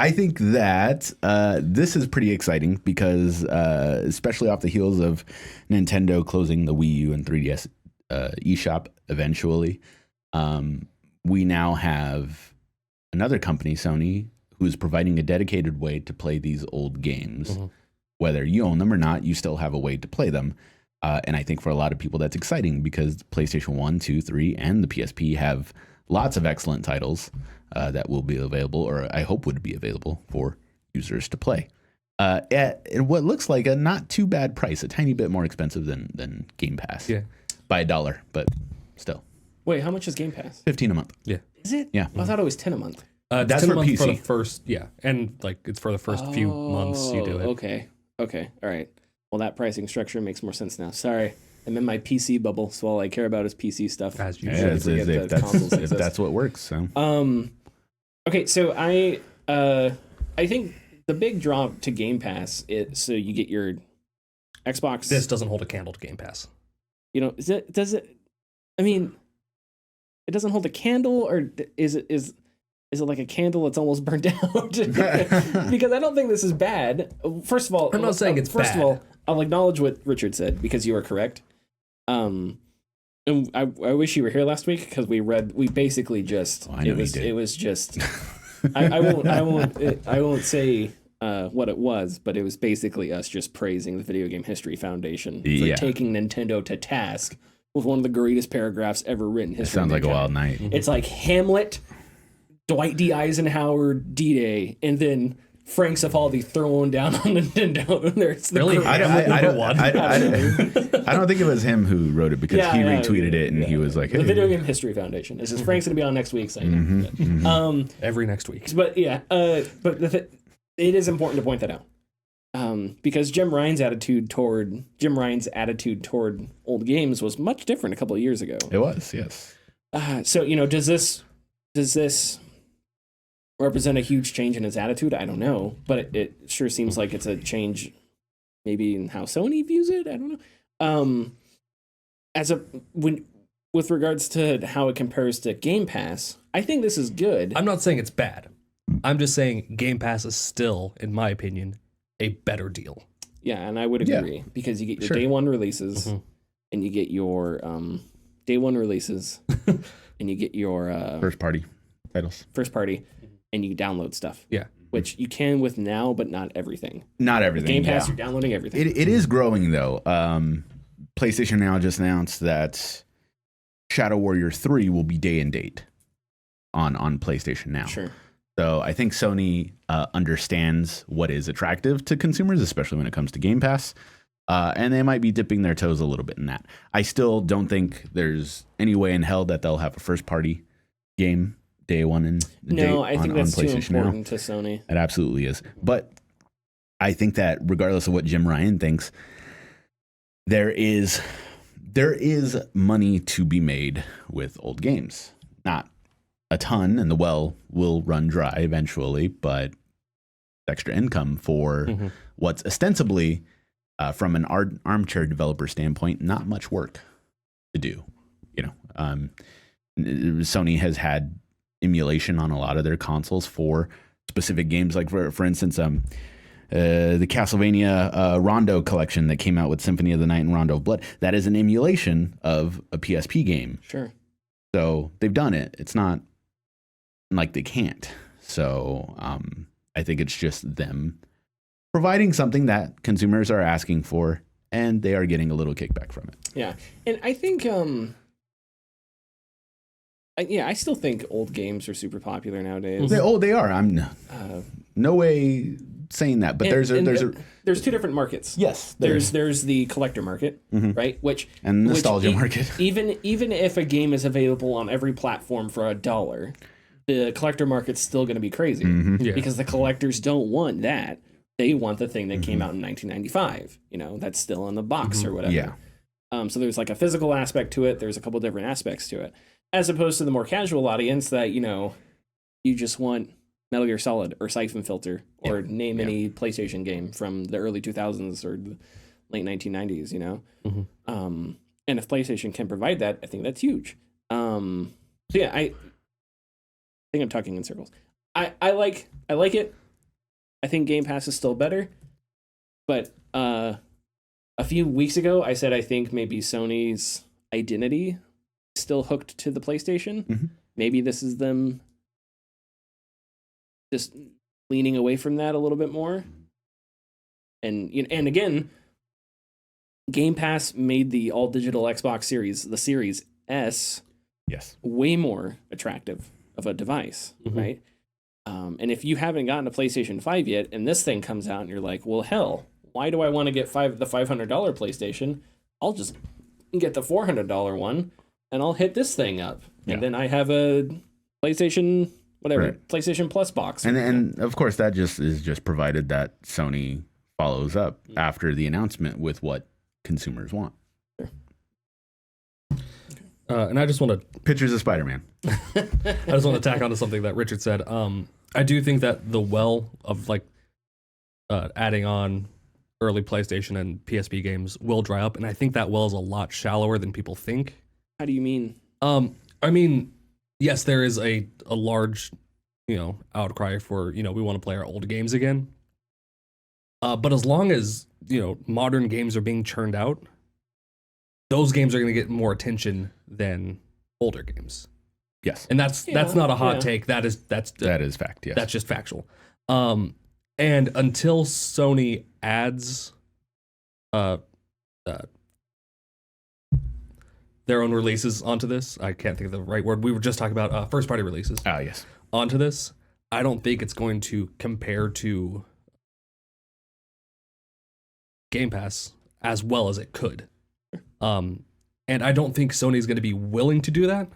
I think that this is pretty exciting because, especially off the heels of Nintendo closing the Wii U and 3DS eShop eventually, we now have another company, Sony, who is providing a dedicated way to play these old games. Whether you own them or not, you still have a way to play them. And I think for a lot of people, that's exciting because PlayStation 1, 2, 3, and the PSP have lots of excellent titles that will be available, or I hope would be available for users to play. At what looks like a not too bad price, a tiny bit more expensive than Game Pass. Yeah. By $1, but still. Wait, how much is Game Pass? $15 a month. Yeah. Is it? Yeah. I thought it was 10 a month. That's for PC. For the first, and like it's for the first few months you do it. Okay. All right. Well, that pricing structure makes more sense now. Sorry. I'm in my PC bubble, so all I care about is PC stuff. As usual. If that's what works. So. Okay, so I think the big draw to Game Pass is so you get your Xbox. This doesn't hold a candle to Game Pass. You know, does it? I mean, it doesn't hold a candle, or is it like a candle that's almost burnt out? Because I don't think this is bad. First of all, I'm not saying it's bad. First of all, I'll acknowledge what Richard said because you are correct. And I wish you were here last week because we basically just it was just I won't say what it was, but it was basically us just praising the Video Game History Foundation for taking Nintendo to task with one of the greatest paragraphs ever written. It sounds like a wild night. It's like Hamlet, Dwight D. Eisenhower, D-Day, and then Frank Cifaldi throwing down on Nintendo. Really? I don't think it was him who wrote it because he retweeted it and he was like, hey. The Video Game History Foundation. This is Frank's going to be on next week. So every next week. But it is important to point that out. Because Jim Ryan's attitude toward old games was much different a couple of years ago. It was, yes. So, does this represent a huge change in his attitude? I don't know, but it sure seems like it's a change maybe in how Sony views it. I don't know. With regards to how it compares to Game Pass, I think this is good. I'm not saying it's bad. I'm just saying Game Pass is still, in my opinion, a better deal. Yeah, and I would agree because you get your day one releases and you get your day one releases and you get your first party titles. And you download stuff. Yeah. Which you can with now, but not everything. Not everything. Game Pass, you're downloading everything. It is growing, though. PlayStation Now just announced that Shadow Warrior 3 will be day and date on PlayStation Now. Sure. So I think Sony understands what is attractive to consumers, especially when it comes to Game Pass. And they might be dipping their toes a little bit in that. I still don't think there's any way in hell that they'll have a first-party game day one and I think that's too important to Sony. It absolutely is. But I think that regardless of what Jim Ryan thinks, there is money to be made with old games. Not a ton, and the well will run dry eventually, but extra income for what's ostensibly, from an armchair developer standpoint, not much work to do. Sony has had emulation on a lot of their consoles for specific games, like for instance, the Castlevania Rondo collection that came out with Symphony of the Night and Rondo of Blood. That is an emulation of a PSP game. Sure. So they've done it. It's not like they can't. So I think it's just them providing something that consumers are asking for, and they are getting a little kickback from it. Yeah, and I think I still think old games are super popular nowadays. They are. I'm no way saying that, but there's two different markets. Yes, there's the collector market, right? And nostalgia market. Even if a game is available on every platform for $1, the collector market's still going to be crazy because the collectors don't want that. They want the thing that came out in 1995. That's still in the box or whatever. Yeah. So there's like a physical aspect to it. There's a couple different aspects to it. As opposed to the more casual audience that, you just want Metal Gear Solid or Siphon Filter or any PlayStation game from the early 2000s or the late 1990s, And if PlayStation can provide that, I think that's huge. I think I'm talking in circles. I like it. I think Game Pass is still better. But a few weeks ago, I said I think maybe Sony's identity is still hooked to the PlayStation. Mm-hmm. Maybe this is them just leaning away from that a little bit more. And again, Game Pass made the all digital Xbox Series, the Series S, way more attractive of a device, right? And if you haven't gotten a PlayStation 5 yet, and this thing comes out, and you're like, well, hell, why do I want to get the $500 PlayStation? I'll just get the $400 one, and I'll hit this thing up, and then I have a PlayStation, whatever, PlayStation Plus box. And of course, that is just provided that Sony follows up after the announcement with what consumers want. And I just want to pictures of Spider-Man. I just want to tack onto something that Richard said. I do think that the well of like adding on early PlayStation and PSP games will dry up, and I think that well is a lot shallower than people think. How do you mean? I mean, yes, there is a large, outcry for, we want to play our old games again. But as long as, modern games are being churned out, those games are going to get more attention than older games. Yes. And that's not a hot take. That is fact. Yes. That's just factual. And until Sony adds their own releases onto this, I can't think of the right word. We were just talking about first party releases. Ah, yes. Onto this, I don't think it's going to compare to Game Pass as well as it could. And I don't think Sony's going to be willing to do that,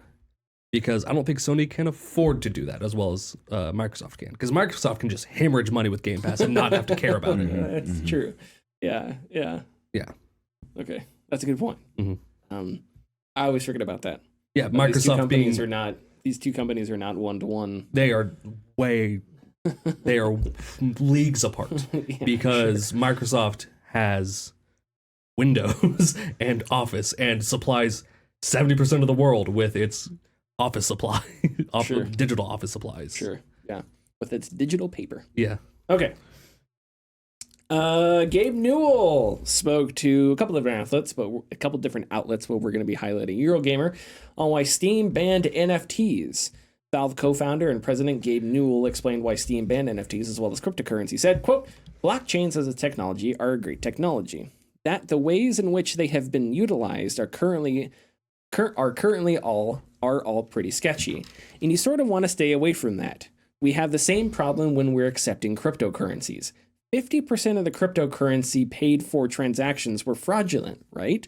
because I don't think Sony can afford to do that as well as Microsoft can. Because Microsoft can just hemorrhage money with Game Pass and not have to care about it. That's true. Yeah. Okay, that's a good point. I always forget about that. Yeah, Microsoft these two companies are not one-to-one. They are leagues apart because Microsoft has Windows and Office and supplies 70% of the world with its office supply, digital office supplies. Sure, yeah, with its digital paper. Yeah. Okay. Gabe Newell spoke to a couple of different outlets, but we're going to be highlighting Eurogamer on why Steam banned NFTs. Valve co-founder and president Gabe Newell explained why Steam banned NFTs as well as cryptocurrency. He said, quote, blockchains as a technology are a great technology. That the ways in which they have been utilized are currently all pretty sketchy. And you sort of want to stay away from that. We have the same problem when we're accepting cryptocurrencies. 50% of the cryptocurrency paid for transactions were fraudulent, right?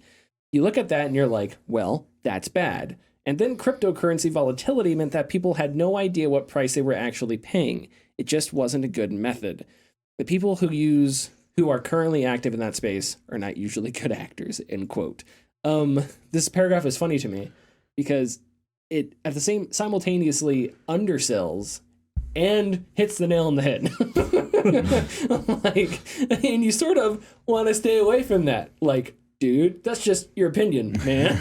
You look at that and you're like, well, that's bad. And then cryptocurrency volatility meant that people had no idea what price they were actually paying. It just wasn't a good method. The people who are currently active in that space are not usually good actors, end quote. This paragraph is funny to me because it simultaneously undersells and hits the nail on the head. And you sort of want to stay away from that. Like, dude, that's just your opinion, man.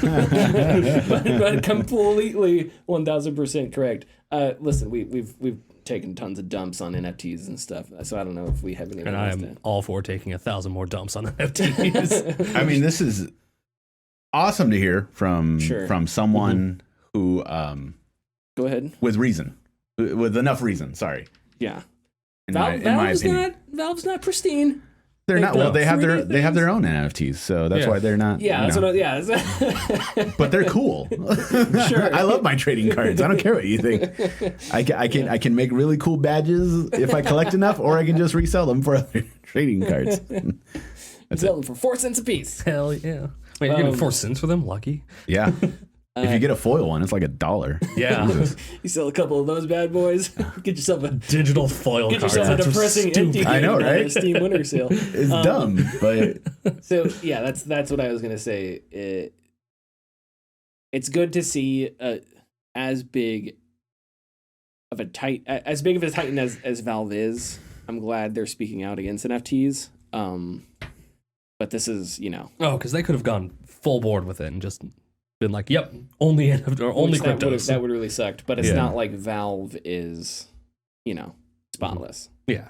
but completely 1000% correct. Listen, we've taken tons of dumps on NFTs and stuff, so I don't know if we have any. And I am all for taking 1,000 more dumps on NFTs. I mean, this is awesome to hear from someone who go ahead with enough reason. Sorry. Yeah. In my opinion, Valve's not pristine. They're not. Well, they have their own NFTs, so that's why they're not. Yeah, But they're cool. Sure. I love my trading cards. I don't care what you think. I can make really cool badges if I collect enough, or I can just resell them for other trading cards. Sell them for 4 cents a piece. Hell yeah! Wait, you're getting 4 cents for them? Lucky. Yeah. If you get a foil one, it's like $1. Yeah. You sell a couple of those bad boys, get yourself a digital foil card. Get yourself a depressing empty. I know, right? Steam winter sale. It's dumb, but so yeah, that's what I was gonna say. It's good to see as big of a titan as Valve is. I'm glad they're speaking out against NFTs. But this is, because they could have gone full board with it and just been like, yep, only cryptos. That would really sucked. But it's not like Valve is, spotless. Yeah.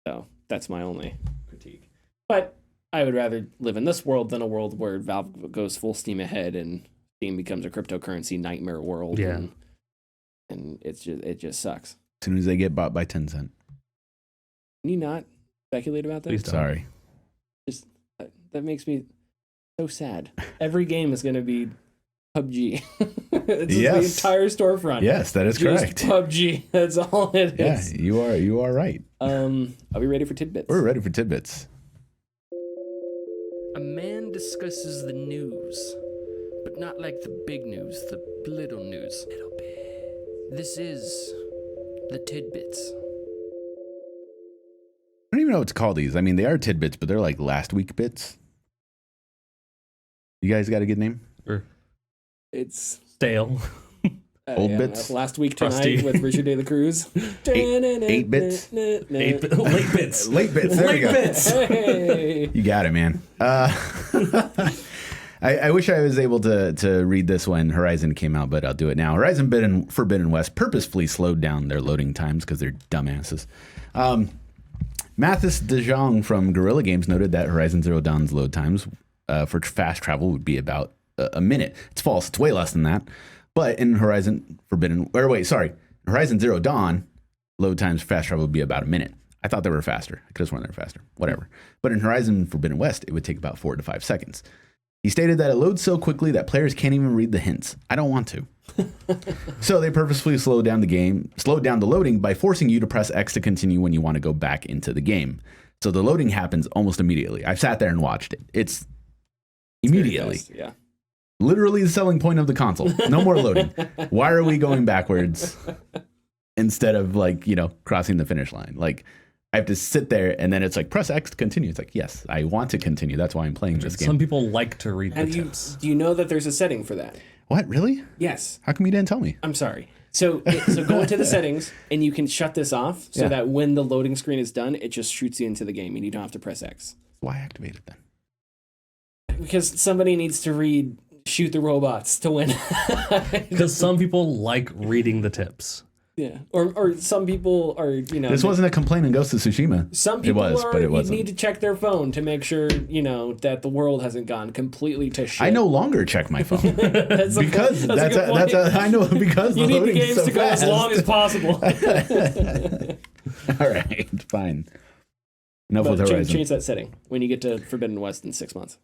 So that's my only critique. But I would rather live in this world than a world where Valve goes full steam ahead and Steam becomes a cryptocurrency nightmare world. Yeah. And it just sucks. As soon as they get bought by Tencent. Can you not speculate about that? Please don't. Sorry. Just that makes me so sad. Every game is going to be PUBG. It's Yes. the entire storefront. Yes, that is Just correct. PUBG. That's all it is. Yeah, you are right. Are we ready for Tid Bits? We're ready for tidbits. A man discusses the news, but not like the big news, the little news. Little bit. This is the Tid Bits. I don't even know what to call these. I mean, they are tidbits, but they're like last week bits. You guys got a good name? Sure. It's Stale. Old bits? Last week tonight Crusty. with Richard De La Cruz. 8 bits? Late bits. Late bits. There we go. Hey. You got it, man. I wish I was able to read this when Horizon came out, but I'll do it now. Horizon Forbidden West purposefully slowed down their loading times because they're dumbasses. Mathis De Jong from Guerrilla Games noted that Horizon Zero Dawn's load times for fast travel would be about a minute. It's false. It's way less than that. But in Horizon Zero Dawn, load times for fast travel would be about a minute. I thought they were faster. I could have sworn they were faster. Whatever. But in Horizon Forbidden West, it would take about 4 to 5 seconds. He stated that it loads so quickly that players can't even read the hints. I don't want to. So they purposefully slowed down the loading by forcing you to press X to continue when you want to go back into the game. So the loading happens almost immediately. I've sat there and watched it. It's immediately. Yeah. Literally the selling point of the console. No more loading. Why are we going backwards instead of crossing the finish line? Like, I have to sit there and then it's like, press X to continue. It's like, yes, I want to continue. That's why I'm playing this game. Some people like to read the And tips. do you know that there's a setting for that? What, really? Yes. How come you didn't tell me? I'm sorry. So go into the settings and you can shut this off so that when the loading screen is done, it just shoots you into the game and you don't have to press X. Why activate it then? Because somebody needs to shoot the robots to win. Because some people like reading the tips. Yeah. Or some people are, This wasn't a complaint in Ghost of Tsushima. Some people but it wasn't. You need to check their phone to make sure, that the world hasn't gone completely to shit. I no longer check my phone. That's I know because you the need the loading's games so to go fast. as long as possible. All right, fine. Enough with Horizon. Change that setting when you get to Forbidden West in 6 months.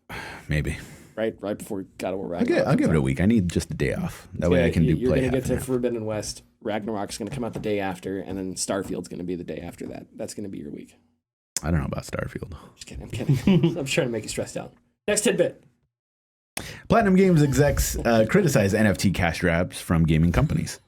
Maybe. Right before God of War Ragnarok. I'll give it a week. I need just a day off. That way I can You're play going to get to half. Forbidden West. Ragnarok's going to come out the day after, and then Starfield's going to be the day after that. That's going to be your week. I don't know about Starfield. Just kidding. I'm kidding. I'm trying to make you stressed out. Next tidbit. Platinum Games execs criticize NFT cash grabs from gaming companies.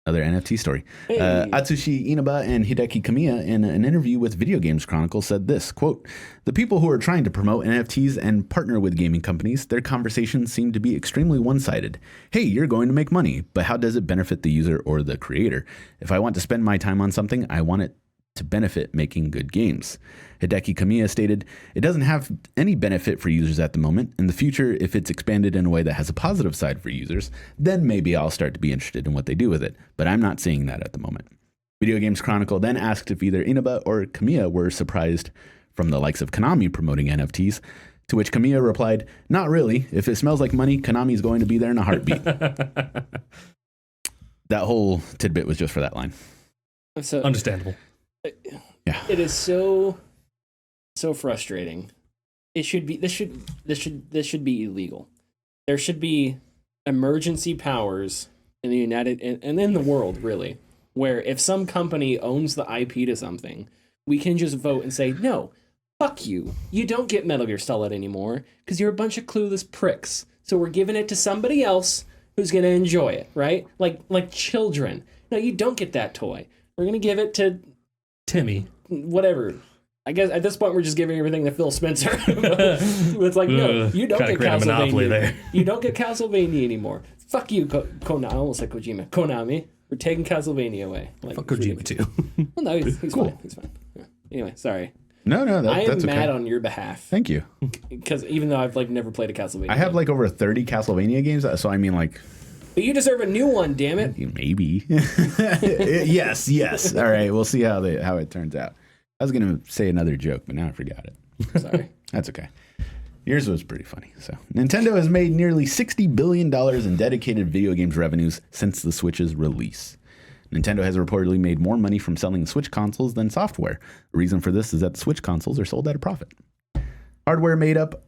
Another NFT story. Hey. Atsushi Inaba and Hideki Kamiya in an interview with Video Games Chronicle said this, quote, "The people who are trying to promote NFTs and partner with gaming companies, their conversations seem to be extremely one-sided. Hey, you're going to make money, but how does it benefit the user or the creator? If I want to spend my time on something, I want it to benefit making good games." Hideki Kamiya stated, "It doesn't have any benefit for users at the moment. In the future, if it's expanded in a way that has a positive side for users, then maybe I'll start to be interested in what they do with it. But I'm not seeing that at the moment." Video Games Chronicle then asked if either Inaba or Kamiya were surprised from the likes of Konami promoting NFTs, to which Kamiya replied, "Not really. If it smells like money, Konami's going to be there in a heartbeat." That whole tidbit was just for that line. So, Understandable. Yeah. It is so frustrating. This should be illegal. There should be emergency powers in the and in the world, really, where if some company owns the IP to something, we can just vote and say, "No, fuck you. You don't get Metal Gear Solid anymore because you're a bunch of clueless pricks. So we're giving it to somebody else who's going to enjoy it," right? Like children. No, you don't get that toy. We're going to give it to Timmy. Whatever. I guess at this point we're just giving everything to Phil Spencer. It's like, no, you don't get Castlevania. You don't get Castlevania anymore. Fuck you, Konami. I almost said Kojima. Konami. We're taking Castlevania away. Like, fuck Kojima too. Well, no, he's cool. Fine. He's fine. Yeah. Anyway, sorry. No, I am that's mad okay. on your behalf. Thank you. Because even though I've never played a Castlevania, I have over 30 Castlevania games, so I mean But you deserve a new one, damn it. Maybe. Yes. All right, we'll see how it turns out. I was going to say another joke, but now I forgot it. Sorry. That's okay. Yours was pretty funny. So, Nintendo has made nearly $60 billion in dedicated video games revenues since the Switch's release. Nintendo has reportedly made more money from selling Switch consoles than software. The reason for this is that the Switch consoles are sold at a profit. Hardware made up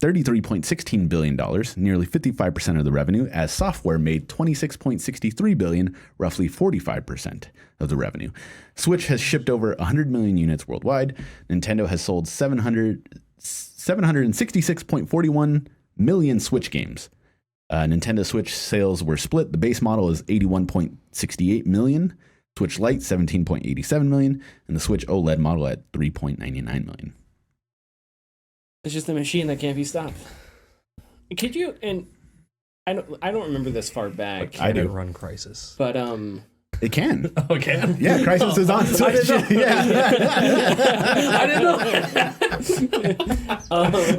$33.16 billion, nearly 55% of the revenue, as software made $26.63 billion, roughly 45% of the revenue. Switch has shipped over 100 million units worldwide. Nintendo has sold 766.41 million Switch games. Nintendo Switch sales were split. The base model is 81.68 million, Switch Lite 17.87 million, and the Switch OLED model at 3.99 million. It's just a machine that can't be stopped. Could you? And I don't remember this far back. I didn't run Crysis, but it can. Oh, it can? Yeah, Crysis is on Switch. I didn't know.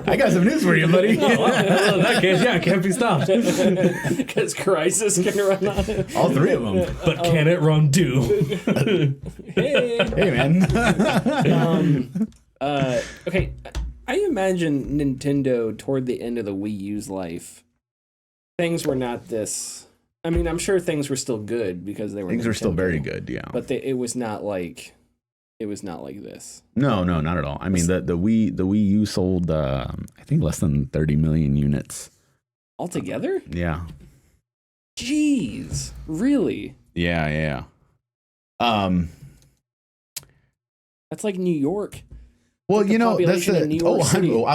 I got some news for you, buddy. In that case, yeah, it can't be stopped. Because Crysis can run on it. All three of them. But can it run Doom? Hey, man. Okay. I imagine Nintendo toward the end of the Wii U's life, things were not this. I mean, I'm sure things were still good because they were. Things Nintendo, were still very good, yeah. But it was not like this. No, not at all. I mean, the Wii U sold, I think, less than 30 million units altogether. Yeah. Jeez, really? Yeah. That's like New York. Well, you know, that's I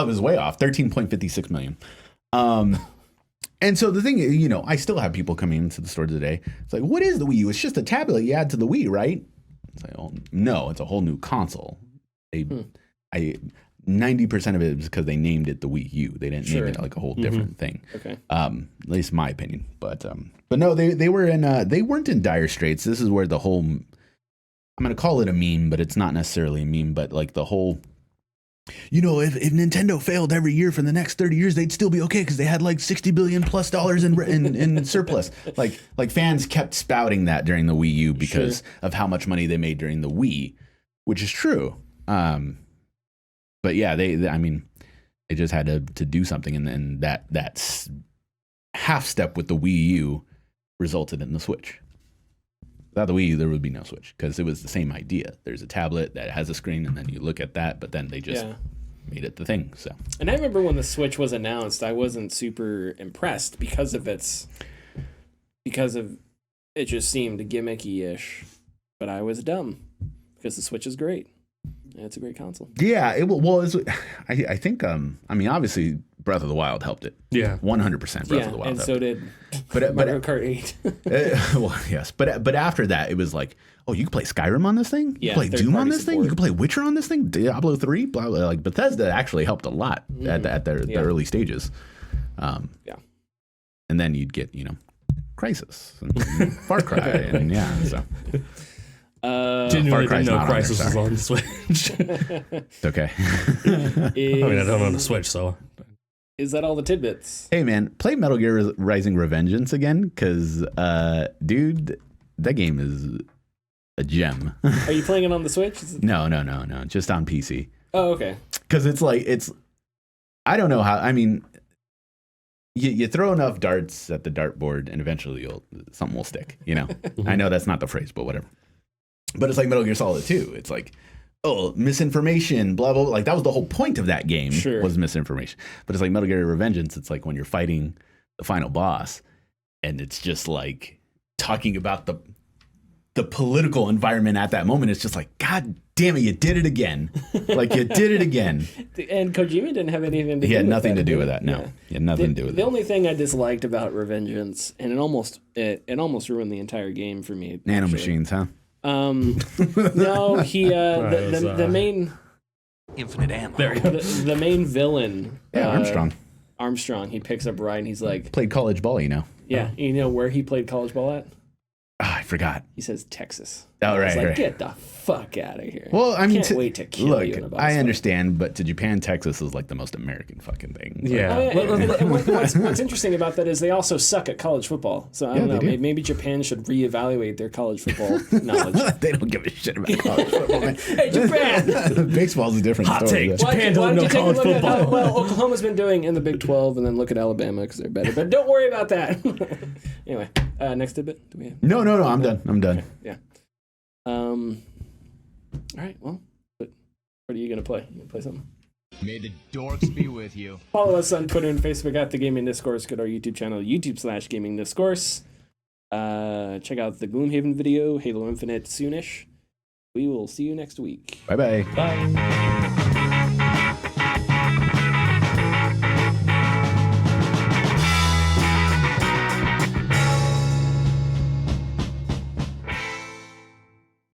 was way off. 13.56 million. And so the thing is, you know, I still have people coming into the store today. It's like, what is the Wii U? It's just a tablet you add to the Wii, right? It's like, oh, no, it's a whole new console. 90% of it is because they named it the Wii U. They didn't name it like a whole different thing. Okay. At least my opinion. But no, they weren't in dire straits. This is where the whole, I'm going to call it a meme, but it's not necessarily a meme, but like the whole, you know, if Nintendo failed every year for the next 30 years, they'd still be okay because they had like $60 billion plus in surplus. Like fans kept spouting that during the Wii U because of how much money they made during the Wii, which is true. But yeah, they just had to do something, and then that half step with the Wii U resulted in the Switch. Without the Wii U, there would be no Switch because it was the same idea. There's a tablet that has a screen, and then you look at that, but then they just made it the thing. So, and I remember when the Switch was announced, I wasn't super impressed because of it just seemed gimmicky-ish, but I was dumb because the Switch is great. It's a great console. Yeah, I think obviously Breath of the Wild helped it. Yeah, 100% Breath of the Wild. And so did Mario Kart 8. Well, yes, but after that, it was like, oh, you can play Skyrim on this thing. You can play Doom on this thing. You can play Witcher on this thing. Diablo 3. Blah blah. Like Bethesda actually helped a lot at their early stages. Yeah, and then you'd get Crysis and Far Cry and so. Genuinely didn't know Crysis was on the Switch. It's okay. I don't own a Switch, so. Is that all the tidbits? Hey, man, play Metal Gear Rising Revengeance again, because, dude, that game is a gem. Are you playing it on the Switch? No, just on PC. Oh, okay. Because I don't know how, I mean, you throw enough darts at the dartboard, and eventually something will stick, I know that's not the phrase, but whatever. But it's like Metal Gear Solid 2. It's like, oh, misinformation, blah, blah, blah. Like, that was the whole point of that game, was misinformation. But it's like Metal Gear Revengeance. It's like when you're fighting the final boss, and it's just like talking about the political environment at that moment. It's just like, God damn it, you did it again. Like, you did it again. And Kojima didn't have anything to do with that. He had nothing to do with that, no. He had nothing to do with it. The only thing I disliked about Revengeance, and it almost ruined the entire game for me. Nanomachines, huh? No, he the main infinite ammo. There you go. The main villain. Yeah, Armstrong. He picks up Ryan. He's like played college ball, Yeah, you know where he played college ball at? I forgot. He says Texas. Oh, right, like, right. Get the fuck out of here. Well, I mean, can't wait to kill you in a box I fight. understand, but to Japan, Texas is like the most American fucking thing. Yeah. And what's interesting about that is they also suck at college football. So I don't know. Maybe Japan should reevaluate their college football knowledge. They don't give a shit about college football. Man. Hey, Japan! Baseball's a different Hot story. take. Japan doesn't know college football. At well, Oklahoma's been doing in the Big 12, and then look at Alabama because they're better. But don't worry about that. Anyway, next tidbit. Do we have? No. I'm done. Okay, yeah. All right. Well, what are you gonna play? You gonna play something? May the dorks be with you. Follow us on Twitter and Facebook at the Gaming Discourse. Go to our YouTube channel, YouTube/Gaming Discourse. Check out the Gloomhaven video, Halo Infinite soonish. We will see you next week. Bye-bye. Bye.